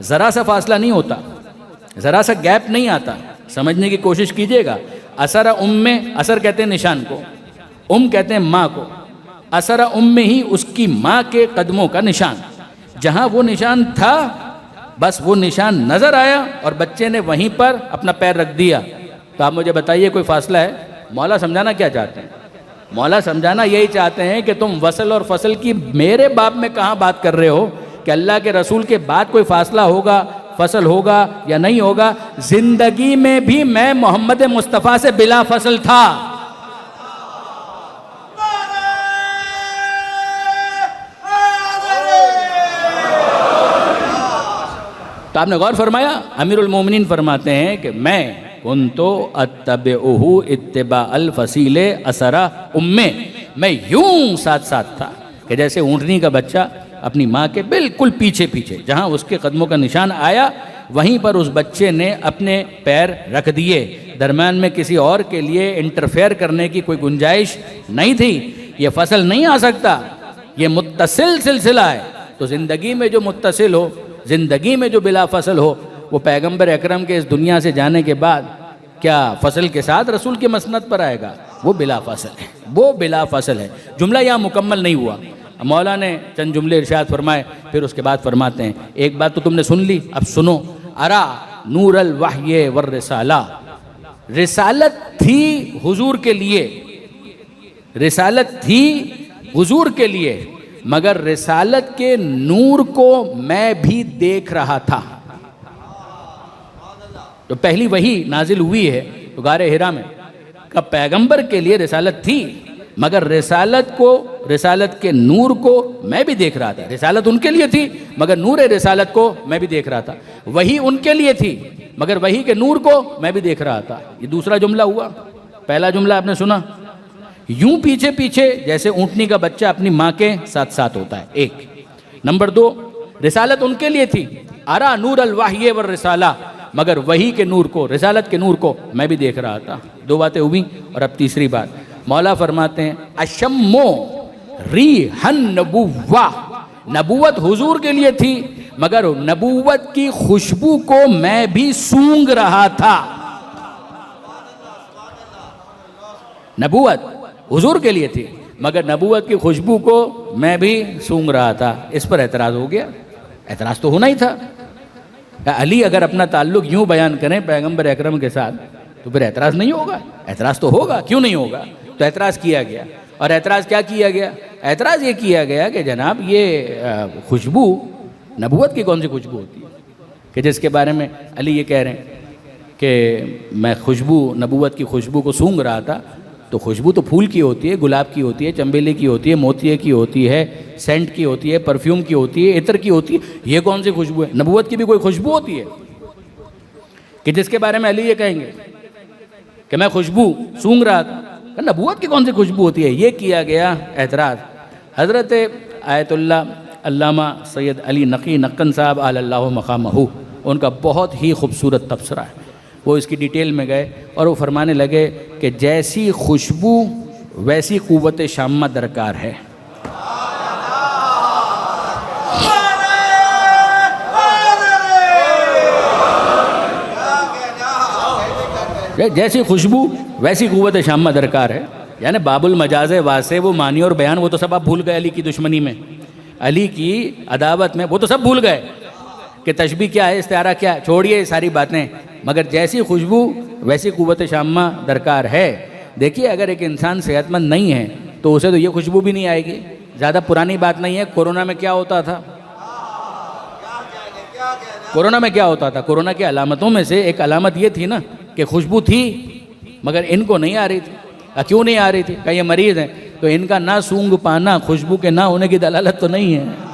ज़रा सा फासला नहीं होता, ज़रा सा गैप नहीं आता। समझने की कोशिश कीजिएगा। असरा उम्मे, असर कहते हैं निशान को, कहते हैं माँ को, असरा उम्मे ही उसकी माँ के कदमों का निशान, जहाँ वो निशान था बस वो निशान नज़र आया और बच्चे ने वहीं पर अपना पैर रख दिया। तो आप मुझे बताइए कोई फासला है? मौला समझाना क्या चाहते हैं? मौला समझाना यही चाहते हैं कि तुम वसल और फसल की मेरे बाप में कहाँ बात कर रहे हो कि अल्लाह के रसूल के बाद कोई फासला होगा, फसल होगा या नहीं होगा। जिंदगी में भी मैं मोहम्मद मुस्तफ़ा से बिला फसल था। तो आपने गौर फरमाया, अमीरुल मोमिनीन फरमाते हैं कि मैं कुन्तु अत्तबउहु इत्तिबा अल फसील असरा उम्मे, मैं यूं साथ साथ था कि जैसे ऊँटनी का बच्चा अपनी माँ के बिल्कुल पीछे पीछे, जहाँ उसके कदमों का निशान आया वहीं पर उस बच्चे ने अपने पैर रख दिए। दरम्यान में किसी और के लिए इंटरफेयर करने की कोई गुंजाइश नहीं थी। ये फसल नहीं आ सकता, ये मुत्तसिल सिलसिला है। तो ज़िंदगी में जो मुत्तसिल हो, ज़िंदगी में जो बिला फसल हो, वो पैगंबर अकरम के इस दुनिया से जाने के बाद क्या फसल के साथ रसूल के मसनद पर आएगा? वो बिला फसल है, वो बिला फसल है। जुमला यहाँ मुकम्मल नहीं हुआ। मौला ने चंद जुमले इरशाद फरमाए, फिर उसके बाद फरमाते हैं, एक बात तो तुमने सुन ली, अब सुनो। अरा नूर अल वह्य वर रिसाला, रिसालत थी हुजूर के लिए, रिसालत थी हुजूर के लिए, मगर रिसालत के नूर को मैं भी देख रहा था। तो पहली वही नाजिल हुई है तो गारे हिरा में, का पैगंबर के लिए रिसालत थी, मगर रिसालत को, रिसालत के नूर को मैं भी देख रहा था। रिसालत उनके लिए थी मगर नूर रिसालत को मैं भी देख रहा था। वही उनके लिए थी मगर वही के नूर को मैं भी देख रहा था। ये दूसरा जुमला हुआ। पहला जुमला आपने सुना, यूं पीछे पीछे जैसे ऊँटनी का बच्चा अपनी माँ के साथ साथ होता है, एक। नंबर दो, रिसालत उनके लिए थी, अरा नूर अल वाह्य वर रिसाला, मगर वही के नूर को, रिसालत के नूर को मैं भी देख रहा था। दो बातें हुई। और अब तीसरी बात, मौला फरमाते हैं, अशम्मो रीहन नबुव्वा, नबूवत हुजूर के लिए थी मगर नबूवत की खुशबू को मैं भी सूंघ रहा था। नबूवत हुजूर के लिए थी मगर नबूवत की खुशबू को मैं भी सूंघ रहा था। इस पर एतराज़ हो गया। एतराज़ तो होना ही था। अली अगर अपना ताल्लुक़ यूँ बयान करें पैगम्बर अकरम के साथ तो फिर एतराज़ नहीं होगा? एतराज़ तो होगा, क्यों नहीं होगा? तो एतराज़ किया गया। और एतराज़ क्या किया गया? एतराज़ ये किया गया कि जनाब ये खुशबू नबूवत की कौन सी खुशबू होती है कि जिसके बारे में अली ये कह रहे हैं कि मैं खुशबू नबूवत की खुशबू को सूंघ रहा था। तो खुशबू तो फूल की होती है, गुलाब की होती है, चंबेली की होती है, मोतिये की होती है, सेंट की होती है, परफ्यूम की होती है, इत्र की होती है। ये कौन सी खुशबू है? नबूवत की भी कोई खुशबू होती है कि जिसके बारे में अली ये कहेंगे कि मैं खुशबू सूंघ रहा था? नबूवत की कौन सी खुशबू होती है? ये किया गया एतराज़। हज़रत आयतुल्लाह अल्लामा सैयद अली नकी नक्कन साहब अल्लाहु मक़ामहू, उनका बहुत ही खूबसूरत तबसरा है। वो इसकी डिटेल में गए और वो फरमाने लगे कि जैसी खुशबू वैसी क़ुव्वत शाम्मा दरकार है। जैसी खुशबू वैसी क़ुव्वत शाम्मा दरकार है। यानी बाबुल मजाज वासे वो मानी और बयान वो तो सब आप भूल गए। अली की दुश्मनी में, अली की अदावत में वो तो सब भूल गए कि तशबीह क्या है, इस्तिआरा क्या है, छोड़िए सारी बातें। मगर जैसी खुशबू वैसी क़ुव्वत शाम्मा दरकार है। देखिए अगर एक इंसान सेहतमंद नहीं है तो उसे तो ये खुशबू भी नहीं आएगी। ज़्यादा पुरानी बात नहीं है। कोरोना में क्या होता था? कोरोना में क्या होता था? कोरोना की अलामतों में से एक अलामत ये थी ना कि खुशबू थी मगर इनको नहीं आ रही थी। क्यों नहीं आ रही थी? क्या ये मरीज़ हैं तो इनका ना सूंघ पाना खुशबू के ना होने की दलालत तो नहीं है?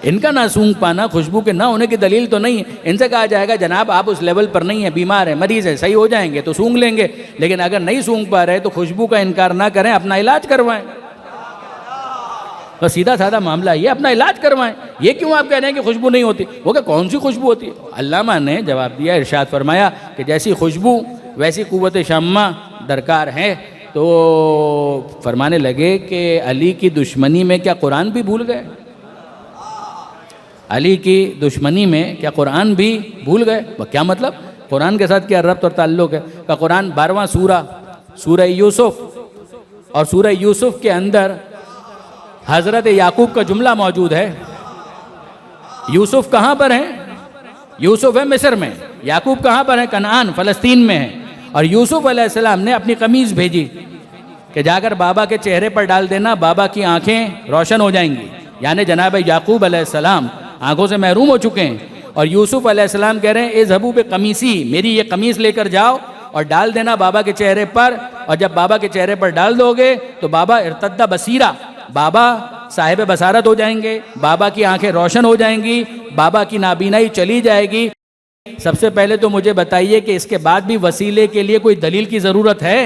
इनका ना सूंघ पाना खुशबू के ना होने की दलील तो नहीं है। इनसे कहा जाएगा जनाब आप उस लेवल पर नहीं है, बीमार है, मरीज़ है, सही हो जाएंगे तो सूंघ लेंगे। लेकिन अगर नहीं सूंघ पा रहे तो खुशबू का इनकार ना करें, अपना इलाज करवाएं। तो सीधा साधा मामला ये, अपना इलाज करवाएं। ये क्यों आप कह रहे हैं कि खुशबू नहीं होती? वो क्या कौन सी खुशबू होती है? अल्लामा ने जवाब दिया, इरशाद फरमाया कि जैसी खुशबू वैसी क़ुव्वत शाम्मा दरकार है। तो फरमाने लगे कि अली की दुश्मनी में क्या कुरान भी भूल गए? अली की दुश्मनी में क्या कुरान भी भूल गए? क्या मतलब? कुरान के साथ क्या रब्त और ताल्लुक़ है? का कुरान 12वां सूरह यूसुफ, और सूरह यूसुफ के अंदर हज़रत याकूब का जुमला मौजूद है। यूसुफ कहाँ पर हैं? यूसुफ है मिस्र में। याकूब कहाँ पर है? कनान फ़लस्तीन में है। और यूसुफ अलैहिस्सलाम ने अपनी कमीज़ भेजी कि जाकर बाबा के चेहरे पर डाल देना, बाबा की आंखें रोशन हो जाएंगी। यानी जनाब याकूब अलैहिस्सलाम आंखों से महरूम हो चुके हैं। और यूसुफ अलैहिस्सलाम कह रहे हैं ए ज़बू बे कमीसी, मेरी ये कमीज़ लेकर जाओ और डाल देना बाबा के चेहरे पर। और जब बाबा के चेहरे पर डाल दोगे तो बाबा इर्तद्दा बसीरा, बाबा साहिब बसारत हो जाएंगे, बाबा की आंखें रोशन हो जाएंगी, बाबा की नाबीनाई चली जाएगी। सबसे पहले तो मुझे बताइए कि इसके बाद भी वसीले के लिए कोई दलील की ज़रूरत है?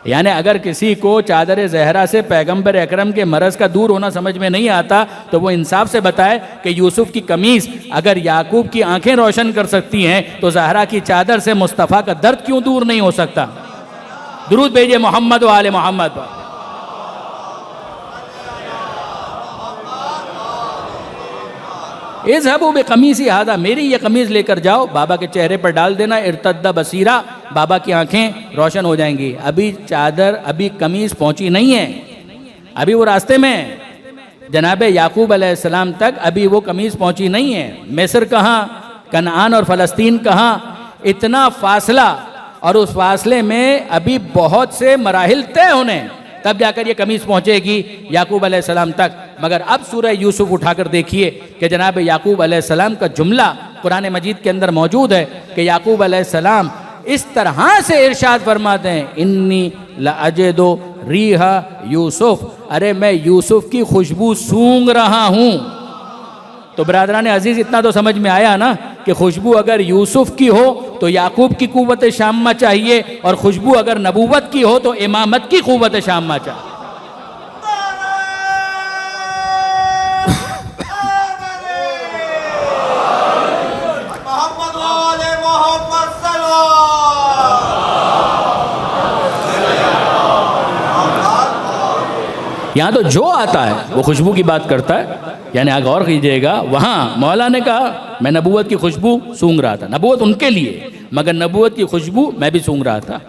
यानी अगर किसी को चादर ज़हरा से पैगंबर अकरम के मरज़ का दूर होना समझ में नहीं आता तो वो इंसाफ से बताए कि यूसुफ की कमीज़ अगर याकूब की आंखें रोशन कर सकती हैं तो ज़हरा की चादर से मुस्तफ़ा का दर्द क्यों दूर नहीं हो सकता? दुरूद भेजिए मोहम्मद व आले मोहम्मद पर। इज़हबू बिक़मीसी हादा, मेरी ये कमीज़ लेकर जाओ, बाबा के चेहरे पर डाल देना, इर्तद्दा बसीरा, बाबा की आंखें रोशन हो जाएंगी। अभी चादर, अभी कमीज़ पहुंची नहीं है, अभी वो रास्ते में है। जनाब याकूब अलैहिस्सलाम तक अभी वो कमीज़ पहुंची नहीं है। मिस्र कहाँ, कनान और फ़लस्तीन कहाँ, इतना फासला, और उस फासले में अभी बहुत से मराहिल तय होने, तब जाकर ये कमीज़ पहुँचेगी याकूब अलैहिस्सलाम तक। मगर अब सूरह यूसुफ उठाकर देखिए कि जनाब याकूब अलैहिस्सलाम का जुमला कुरान मजीद के अंदर मौजूद है कि याकूब अलैहिस्सलाम इस तरह से इरशाद फरमाते हैं, इन्नी लअजिदु रीहा यूसुफ, अरे मैं यूसुफ की खुशबू सूंघ रहा हूँ। तो बरादरान अजीज़, इतना तो समझ में आया ना कि खुशबू अगर यूसुफ की हो तो याकूब की क़ुव्वत शाम्मा चाहिए, और खुशबू अगर नबूवत की हो तो इमामत की क़ुव्वत शाम्मा चाहिए। यहाँ तो जो आता है वो खुशबू की बात करता है। यानी आगे गौर कीजिएगा, वहाँ मौला ने कहा मैं नबूवत की खुशबू सूंघ रहा था, नबूवत उनके लिए, मगर नबूवत की खुशबू मैं भी सूंघ रहा था।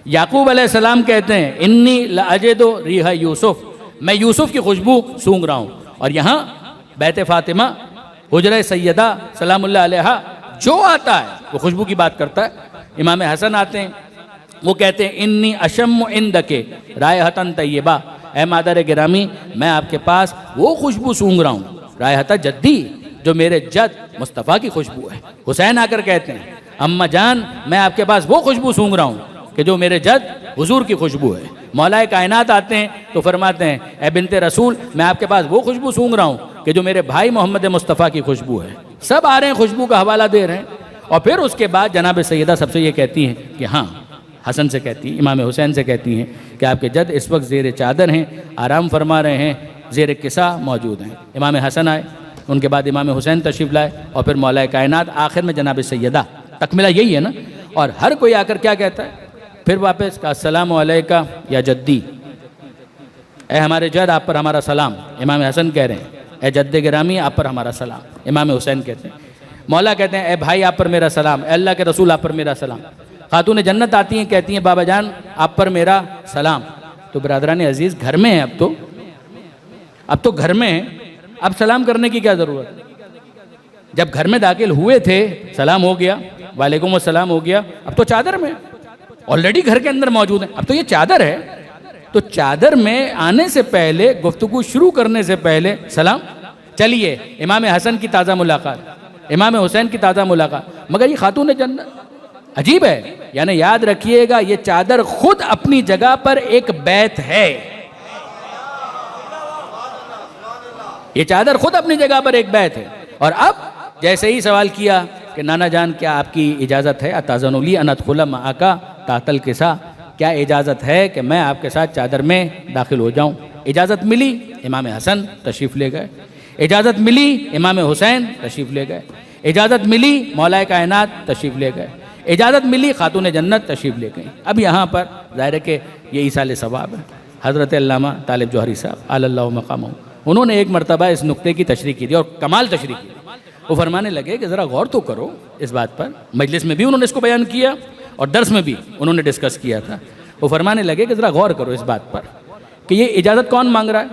याकूब अलैहिस्सलाम कहते हैं इन्नी लअजिदु रिहा यूसुफ, मैं यूसुफ की खुशबू सूंघ रहा हूँ। और यहाँ बैत फ़ातिमा, हुजरा सैयदा सलामुल्लाह अलैहा, जो आता है वो खुशबू की बात करता है। इमाम हसन आते हैं, वो कहते हैं इन्नी अशम्मु इंदके रायहतन तय्यबा, ए मादर गिरामी मैं आपके पास वो खुशबू सूंघ रहा हूँ, रायहता जद्दी, जो मेरे जद मुस्तफ़ा की खुशबू है। हुसैन आकर कहते हैं अम्मा जान मैं आपके पास वो खुशबू सूंघ रहा हूँ कि जो मेरे जद हुजूर की खुशबू है। मौलाए कायनात आते हैं तो फरमाते हैं ए बिनते रसूल मैं आपके पास वो खुशबू सूंघ रहा हूँ कि जो मेरे भाई मोहम्मद मुस्तफ़ा की खुशबू है। सब आ रहे हैं, खुशबू का हवाला दे रहे हैं। और फिर उसके बाद जनाब सैयदा सबसे ये कहती हैं कि हाँ, हसन से कहती हैं, इमाम हुसैन से कहती हैं कि आपके जद इस वक्त ज़ेर चादर हैं, आराम फरमा रहे हैं, ज़ेर किसा मौजूद हैं। इमाम हसन आए, उनके बाद इमाम हुसैन तशरीफ़ लाए और फिर मौलाए कायनात, आखिर में जनाब सैयदा। तकमिला यही है ना। और हर कोई आकर क्या कहता है फिर वापस का अस्सलामु अलैका या जद्दी, ए हमारे जद आप पर हमारा सलाम। इमाम हसन कह रहे हैं ए जद्द गिरामी आप पर हमारा सलाम। इमाम हुसैन कहते हैं, मौला कहते हैं ए भाई आप पर मेरा सलाम, ए अल्लाह के रसूल आप पर मेरा सलाम। खातून जन्नत आती हैं, कहती हैं बाबा जान आप पर मेरा सलाम। तो बरादरान अजीज़ घर में है, अब तो घर में है, अब सलाम करने की क्या ज़रूरत। जब घर में दाखिल हुए थे सलाम हो गया, वालेकुम अस्सलाम हो गया, अब तो चादर में ऑलरेडी घर के अंदर मौजूद है। अब तो ये चादर है, तो चादर में आने से पहले, गुफ्तगू शुरू करने से पहले सलाम। चलिए इमाम हसन की ताज़ा मुलाकात, इमाम हुसैन की ताज़ा मुलाकात, मगर ये खातून जन्नत अजीब है। यानी याद रखिएगा ये चादर खुद अपनी जगह पर एक बैत है। ये चादर खुद अपनी जगह पर एक बैत है। और अब जैसे ही सवाल किया कि नाना जान क्या आपकी इजाज़त है, अताज़नुली अन अदखुला मअका तातल किसा, क्या इजाज़त है कि मैं आपके साथ चादर में दाखिल हो जाऊं। इजाज़त मिली, इमाम हसन तशरीफ़ ले गए। इजाज़त मिली, इमाम हुसैन तशरीफ़ ले गए। इजाज़त मिली, मौलाए कायनात तशरीफ़ ले गए। इजाज़त मिली, खातून जन्नत तशरीफ़ ले गई। अब यहाँ पर ज़ाहिर है कि ये ईसाल सवाब है। हज़रत अल्लामा तालिब जौहरी साहब अल्लाह मक़ामहू, उन्होंने एक मरतबा इस नुक्ते की तशरीह की थी और कमाल तशरीह की। वो फरमाने लगे कि ज़रा गौर तो करो इस बात पर। मजलिस में भी उन्होंने इसको बयान किया और दर्स में भी उन्होंने डिस्कस किया था। वो फरमाने लगे कि ज़रा गौर करो इस बात पर कि ये इजाज़त कौन मांग रहा है।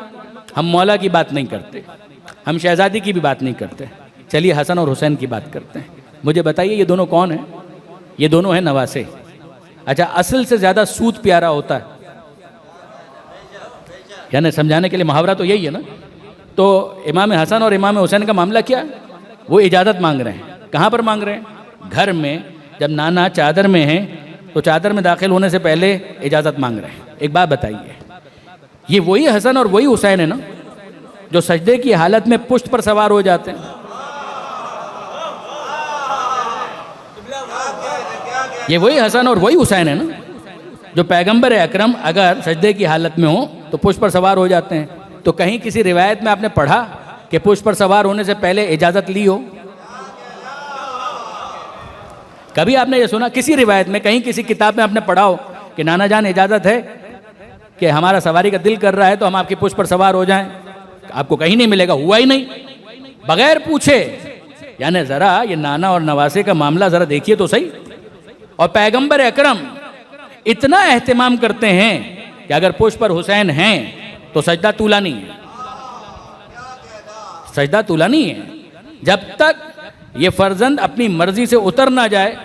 हम मौला की बात नहीं करते, हम शहज़ादी की भी बात नहीं करते, चलिए हसन और हुसैन की बात करते हैं। मुझे बताइए ये दोनों कौन हैं। ये दोनों हैं नवासे। अच्छा, असल से ज़्यादा सूद प्यारा होता है, यानी समझाने के लिए मुहावरा तो यही है ना। तो इमाम हसन और इमाम हुसैन का मामला क्या है, वो इजाज़त मांग रहे हैं। कहाँ पर मांग रहे हैं? घर में। जब नाना चादर में हैं तो चादर में दाखिल होने से पहले इजाज़त मांग रहे हैं। एक बात बताइए, ये वही हसन और वही हुसैन है ना जो सजदे की हालत में पुष्ट पर सवार हो जाते हैं। ये वही हसन और वही हुसैन है ना जो पैगंबर अकरम अगर सजदे की हालत में हो तो पुष्ट पर सवार हो जाते हैं। तो कहीं किसी रिवायत में आपने पढ़ा कि पुष्ट पर सवार होने से पहले इजाज़त ली हो? कभी आपने ये सुना किसी रिवायत में, कहीं किसी किताब में आपने पढ़ा हो कि नाना जान इजाज़त है कि हमारा सवारी का दिल कर रहा है तो हम आपकी पुष्ट पर सवार हो जाएं? आपको कहीं नहीं मिलेगा, हुआ ही नहीं, बगैर पूछे। यानी ज़रा ये नाना और नवासे का मामला ज़रा देखिए तो सही। और पैगंबर अकरम इतना एहतिमाम करते हैं कि अगर पुष्ट पर हुसैन हैं तो सजदा तूला नहीं है, सजदा तूला नहीं है। जब तक ये फर्जंद अपनी मर्जी से उतर ना जाए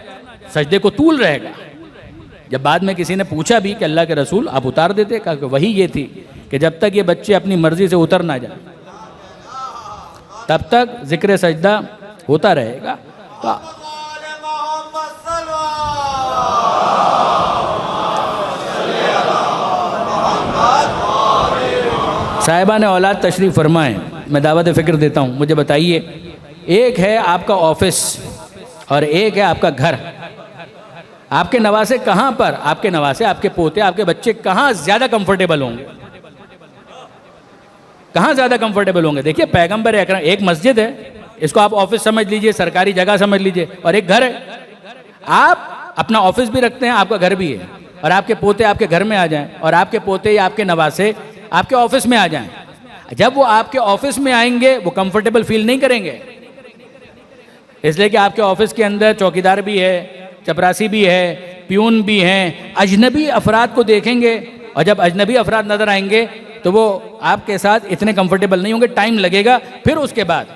सजदे को तूल रहेगा। जब बाद में किसी ने पूछा भी कि अल्लाह के रसूल आप उतार देते, कहा कि वही ये थी कि जब तक ये बच्चे अपनी मर्जी से उतर ना जाए तब तक जिक्र सजदा होता रहेगा। तो साहिबा ने औलाद तशरीफ़ फरमाएँ, मैं दावत फ़िक्र देता हूँ। मुझे बताइए, एक है आपका ऑफिस और एक है आपका घर। आपके नवासे कहाँ पर, आपके नवासे, आपके पोते, आपके बच्चे कहाँ ज़्यादा कंफर्टेबल होंगे? कहाँ ज़्यादा कंफर्टेबल होंगे? देखिए पैगंबर अकरम, एक मस्जिद है, इसको आप ऑफिस समझ लीजिए, सरकारी जगह समझ लीजिए, और एक घर है। आप अपना ऑफिस भी रखते हैं, आपका घर भी है, और आपके पोते आपके घर में आ जाएं और आपके पोते या आपके नवासे आपके ऑफिस में आ जाएं। जब वो आपके ऑफिस में आएंगे वो कंफर्टेबल फील नहीं करेंगे, इसलिए कि आपके ऑफिस के अंदर चौकीदार भी है, चपरासी भी है, प्यून भी हैं, अजनबी अफराद को देखेंगे, और जब अजनबी अफराद नज़र आएंगे तो वो आपके साथ इतने कंफर्टेबल नहीं होंगे, टाइम लगेगा, फिर उसके बाद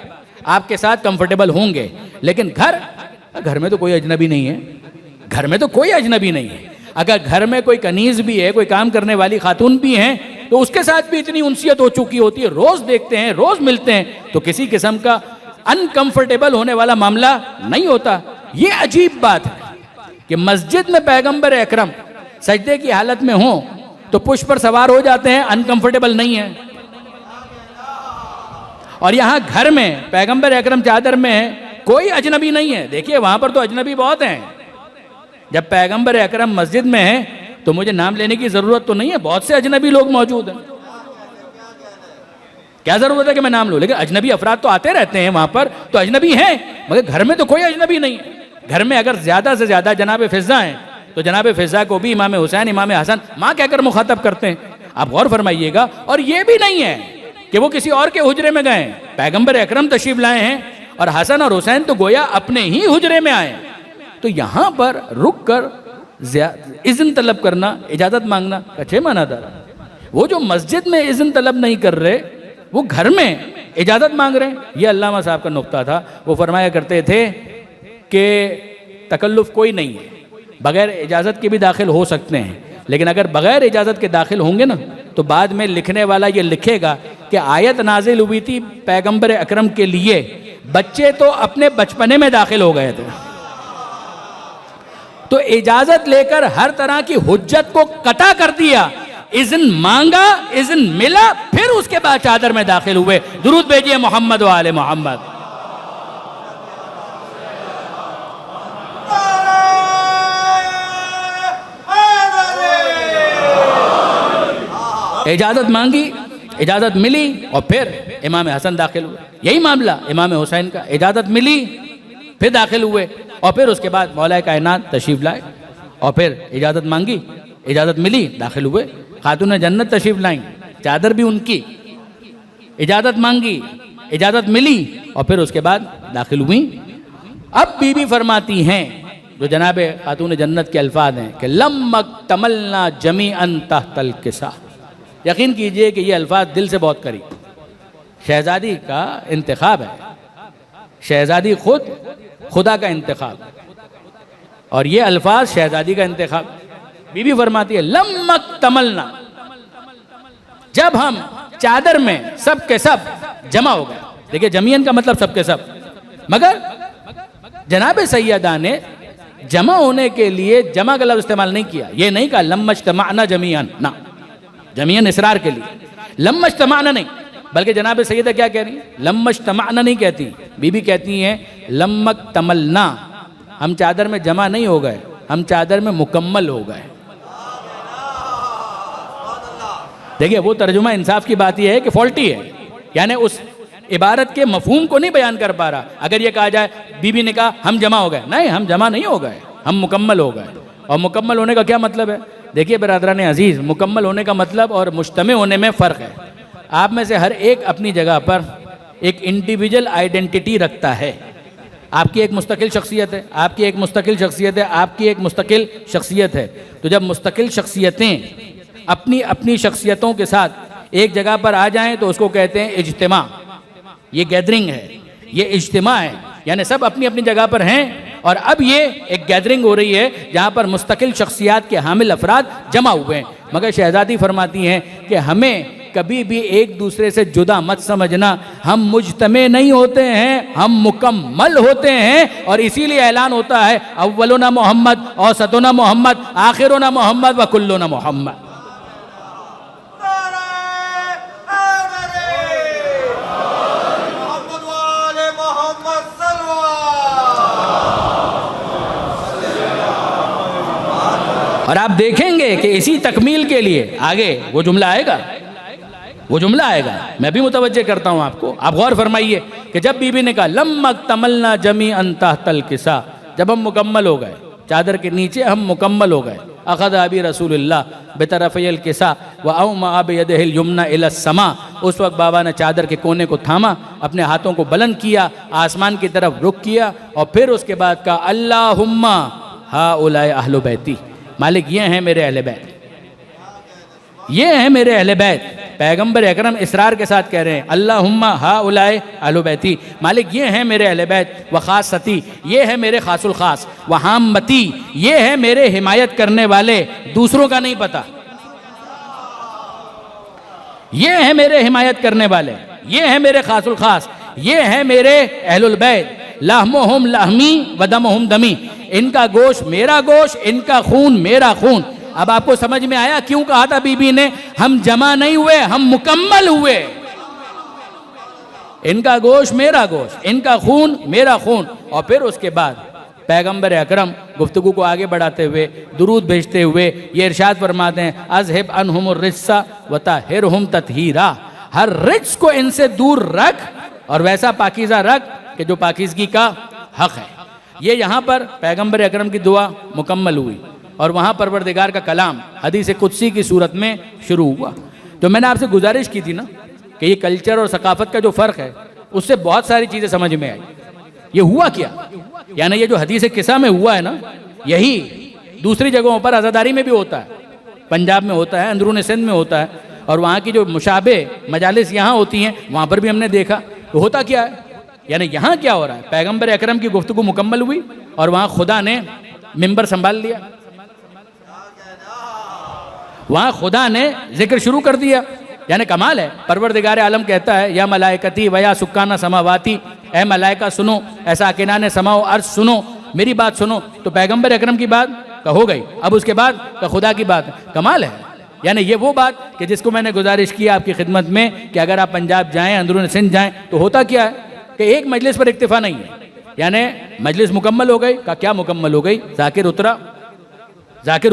आपके साथ कंफर्टेबल होंगे। लेकिन घर में तो कोई अजनबी नहीं है, घर में तो कोई अजनबी नहीं है। अगर घर में कोई कनीज़ भी है, कोई काम करने वाली खातून भी हैं, तो उसके साथ भी इतनी उनसियत हो चुकी होती है, रोज़ देखते हैं, रोज़ मिलते हैं, तो किसी किस्म का अनकंफर्टेबल होने वाला मामला नहीं होता। ये अजीब बात है कि मस्जिद में पैगंबर अकरम सजदे की हालत में हों तो पुष्प पर सवार हो जाते हैं, अनकंफर्टेबल नहीं है। और यहाँ घर में पैगंबर अकरम चादर में है, कोई अजनबी नहीं है। देखिए वहाँ पर तो अजनबी बहुत हैं। जब पैगंबर अकरम मस्जिद में है तो मुझे नाम लेने की ज़रूरत तो नहीं है, बहुत से अजनबी लोग मौजूद हैं, क्या ज़रूरत है कि मैं नाम लूँ? लेकिन अजनबी अफराद तो आते रहते हैं वहाँ पर, तो अजनबी हैं, मगर घर में तो कोई अजनबी नहीं है। घर में अगर ज़्यादा से ज़्यादा जनाब फ़िज़ा हैं तो जनाब फ़िज़ा को भी इमाम हुसैन, इमाम हसन माँ कहकर मुखातब करते हैं। आप गौर फरमाइएगा। और ये भी नहीं है कि वो किसी और के हुजरे में गए, पैगंबर अकरम तशरीफ़ लाए हैं और हसन और हुसैन तो गोया अपने ही हुजरे में आए। तो यहाँ पर रुक कर इज़्न तलब करना, इजाज़त मांगना कच्चे मानादार। वो जो मस्जिद में इज़्न तलब नहीं कर रहे, वो घर में इजाज़त मांग रहे हैं। ये अल्लामा साहब का नुक्ता था। वो फरमाया करते थे कि तकल्लुफ़ कोई नहीं है, बग़ैर इजाज़त के भी दाखिल हो सकते हैं, लेकिन अगर बग़ैर इजाज़त के दाखिल होंगे ना तो बाद में लिखने वाला ये लिखेगा कि आयत नाजिल हुई थी पैगंबर अकरम के लिए, बच्चे तो अपने बचपने में दाखिल हो गए थे। तो इजाज़त लेकर हर तरह की हुज्जत को कटा कर दिया, इज़्न मांगा, इज़्न मिला, फिर उसके बाद चादर में दाखिल हुए। दुरूद भेजिए मोहम्मद व आले मोहम्मद। इजाज़त मांगी, इजाज़त मिली और फिर इमाम हसन दाखिल हुए। यही मामला इमाम हुसैन का, इजाज़त मिली फिर दाखिल हुए, और फिर उसके बाद मौला कायनात तशरीफ़ लाए और फिर इजाज़त मांगी, इजाज़त मिली, दाखिल हुए। खातून जन्नत तशरीफ़ लाई, चादर भी उनकी, इजाज़त मांगी, इजाज़त मिली और फिर उसके बाद दाखिल हुई। अब बीबी फरमाती हैं, जो जनाब खातून जन्नत के अल्फाज हैं कि लम्मक तमलना जमीअन तहतल किसा। यकीन कीजिए कि ये अल्फाज दिल से बहुत करीब। शहज़ादी का इंतखाब है, शहज़ादी खुद खुदा का इंतखाब, और ये अल्फाज शहज़ादी का इंतखाब। बीबी फरमाती है लम्मक तमलना, जब हम चादर में सब के सब जमा हो गए। देखिए जमीयन का मतलब सब के सब, मगर जनाब सैयदा ने जमा होने के लिए जमा का लफ्ज़ इस्तेमाल नहीं किया। ये नहीं कहा लम्मज्तमाअना जमीअन, ना, जमीअन इसरार के लिए, लम्मज्तमाअना नहीं, बल्कि जनाब सैयदा क्या कह रही है? लम्मज्तमाअना नहीं कहती, बीबी कहती हैं लम्मक तमलना, हम चादर में जमा नहीं हो गए, हम चादर में मुकम्मल हो गए। देखिए वो तर्जुमा इंसाफ की बात यह है कि फॉल्टी है, यानी उस इबारत के मफहूम को नहीं बयान कर पा रहा। अगर ये कहा जाए बीबी ने कहा हम जमा हो गए, नहीं, हम जमा नहीं हो गए, हम मुकम्मल हो गए। और मुकम्मल होने का क्या मतलब है? देखिए बरादरान अजीज़, मुकम्मल होने का मतलब और मुज्तमे होने में फ़र्क है। आप में से हर एक अपनी जगह पर एक इंडिविजुअल आइडेंटिटी रखता है। आपकी एक मुस्तकिल शख्सियत है, आपकी एक मुस्तकिल शख्सियत है, आपकी एक मुस्तकिल शख्सियत है। तो जब मुस्तकिल शख्सियतें अपनी अपनी शख्सियतों के साथ एक जगह पर आ जाएं तो उसको कहते हैं इज्तिमा। ये गैदरिंग है, ये इज्तिमा है, यानी सब अपनी अपनी जगह पर हैं और अब ये एक गैदरिंग हो रही है जहाँ पर मुस्तकिल शख्सियात के हामिल अफराद जमा हुए हैं। मगर शहज़ादी फरमाती हैं कि हमें कभी भी एक दूसरे से जुदा मत समझना, हम मुज्तमे नहीं होते हैं, हम मुकम्मल होते हैं। और इसीलिए ऐलान होता है अव्वलुना मोहम्मद, औसतुना मोहम्मद, आखिरुना मोहम्मद व कुल्लुना मोहम्मद। और आप देखेंगे कि इसी तकमील के लिए आगे वो जुमला आएगा, वो जुमला आएगा। मैं भी मुतवज्जे करता हूँ आपको, आप गौर फरमाइए कि जब बीबी ने कहा लम्मक तमलना जमी अन तहतल किसा, जब हम मुकम्मल हो गए, चादर के नीचे हम मुकम्मल हो गए। अखद अबी रसूलुल्लाह बेतरफ़िल किसा व औमा बियदिहिल युमना इला समा। उस वक्त बाबा ने चादर के कोने को थामा, अपने हाथों को बुलंद किया, आसमान की तरफ रुख किया और फिर उसके बाद कहा अल्लाहुम्मा हा उलाए अहलो बैती, मालिक ये हैं मेरे अहले बैत, ये हैं मेरे अहले बैत। पैगंबर अकरम इसरार के साथ कह रहे हैं अल्लाहुम्मा हा उलाए अहलो बैती, मालिक ये हैं मेरे अहले बैत, व खासती ये है मेरे खासुल खास, व हामती ये है मेरे हिमायत करने वाले, दूसरों का नहीं पता, ये है मेरे हिमायत करने वाले, ये है मेरे खासुल खास, ये है मेरे अहलुल बैत। लहमुहुम लहमी व दमुहुम दमी, इनका गोश्त मेरा गोश्त, इनका खून मेरा खून। अब आपको समझ में आया क्यों कहा था बीबी ने हम जमा नहीं हुए, हम मुकम्मल हुए। इनका गोश्त मेरा गोश्त, इनका खून मेरा खून। और फिर उसके बाद पैगंबर अकरम गुफ्तगू को आगे बढ़ाते हुए, दुरूद भेजते हुए ये इरशाद फरमाते हैं अज़हिब अनहुमुर रिज्सा व ताहिरहुम तत्हीरा, हर रिज्स को इनसे दूर रख और वैसा पाकीज़ा रख कि जो पाकीज़गी का हक है। ये यहाँ पर पैगंबर अकरम की दुआ मुकम्मल हुई और वहाँ परवरदिगार का कलाम हदीस कुदसी की सूरत में शुरू हुआ। जो मैंने आपसे गुजारिश की थी ना कि ये कल्चर और सकाफत का जो फ़र्क है, उससे बहुत सारी चीज़ें समझ में आई। ये हुआ क्या, यानी ये जो हदीस किस्सा में हुआ है ना, यही दूसरी जगहों पर आज़ादारी में भी होता है, पंजाब में होता है, अंदरून सिंध में होता है, और वहाँ की जो मुशाबे मजालिस यहाँ होती हैं वहाँ पर भी हमने देखा। तो होता क्या है, यानी यहाँ क्या हो रहा है, पैगंबर अकरम की गुफ्तगू मुकम्मल हुई और वहाँ खुदा ने मिंबर संभाल लिया, वहाँ खुदा ने जिक्र शुरू कर दिया। यानी कमाल है। परवरदिगार आलम कहता है या मलाइकती वया सुक्काना समावाती, ए मलाइका सुनो, ऐसा किनाने समाओ अर्ज सुनो, मेरी बात सुनो। तो पैगंबर अकरम की बात का हो गई, अब उसके बाद का खुदा की बात। कमाल है। यानी ये वो बात कि जिसको मैंने गुजारिश की आपकी खिदमत में कि अगर आप पंजाब जाएँ, अंदरून सिंध जाएँ, तो होता क्या है कि एक मजलिस पर इक्तिफा नहीं है। यानी मजलिस मुकम्मल हो गई, का क्या मुकम्मल हो गई, जाकिर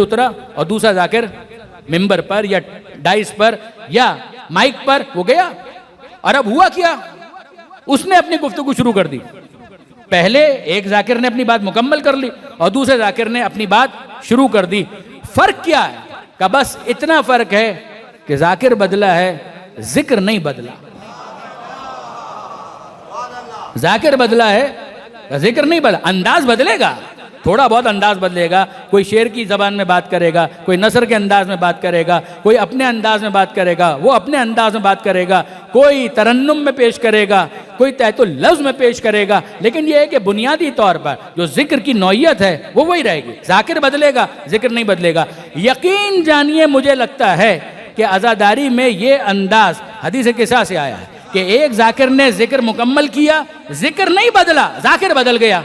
उतरा और दूसरा जाकिर मिंबर पर या डाइस पर या माइक पर वो गया। और अब हुआ क्या, उसने अपनी गुफ्तगू शुरू कर दी। पहले एक जाकिर ने अपनी बात मुकम्मल कर ली और दूसरे जाकिर ने अपनी बात शुरू कर दी। फर्क क्या है, का बस इतना फर्क है कि जाकिर बदला है, जिक्र नहीं बदला। जाकिर बदला है, जिक्र नहीं बदला। अंदाज बदलेगा, थोड़ा बहुत अंदाज बदलेगा। कोई शेर की ज़बान में बात करेगा, कोई नसर के अंदाज में बात करेगा, कोई अपने अंदाज में बात करेगा, वो अपने अंदाज में बात करेगा, कोई तरन्नुम में पेश करेगा, कोई तहतुल लफ्ज़ में पेश करेगा। लेकिन ये है कि बुनियादी तौर पर जो जिक्र की नौइयत है वो वही रहेगी। जाकिर बदलेगा, जिक्र नहीं बदलेगा। यकीन जानिए, मुझे लगता है कि अज़ादारी में ये अंदाज हदीस किस्सा से आया है कि एक जाकिर ने जिक्र मुकम्मल किया, जिक्र नहीं बदला, जाकिर बदल गया।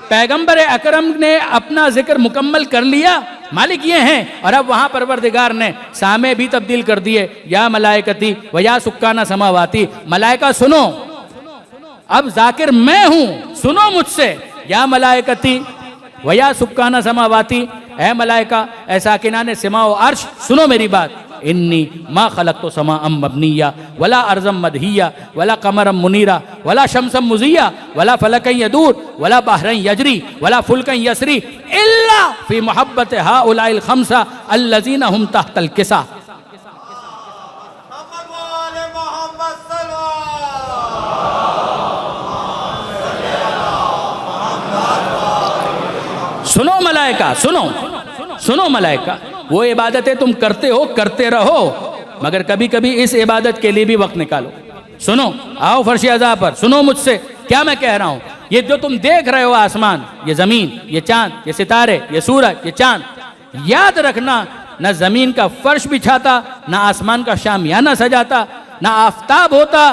पैगंबर अकरम ने अपना जिक्र मुकम्मल कर लिया, मालिक ये हैं, और अब वहाँ परवरदिगार ने सामे भी तब्दील कर दिए, या मलाइकती व या सुक्काना समावाती, मलाइका सुनो, अब जाकिर मैं हूँ, सुनो मुझसे, या मलाइकती व या सुक्काना समावाती, ए मलाइका ऐसा किनाने सिमाओ अर्श, सुनो मेरी बात। इन्नी मा खलक़्तु समाअम मबनिया वला अर्ज़म मदहिया वला कमरम मुनीरा वला शमसम मुज़िया वला फलकन यदूर वला बहरन यजरी वला फुलकन यसरी इल्ला फी मुहब्बत हाउलाइल खम्सा अल्लज़ीना हुम तहतल किसा। सुनो मलाइका, सुनो सुनो मलाइका, वो इबादतें तुम करते हो, करते रहो, मगर कभी कभी इस इबादत के लिए भी वक्त निकालो। सुनो, आओ फर्श अज़ा पर, सुनो मुझसे क्या मैं कह रहा हूँ। ये जो तुम देख रहे हो आसमान, ये ज़मीन, ये चांद, ये सितारे, ये सूरज, ये चांद, याद रखना न ज़मीन का फर्श बिछाता, न आसमान का शामियाना सजाता, न आफताब होता,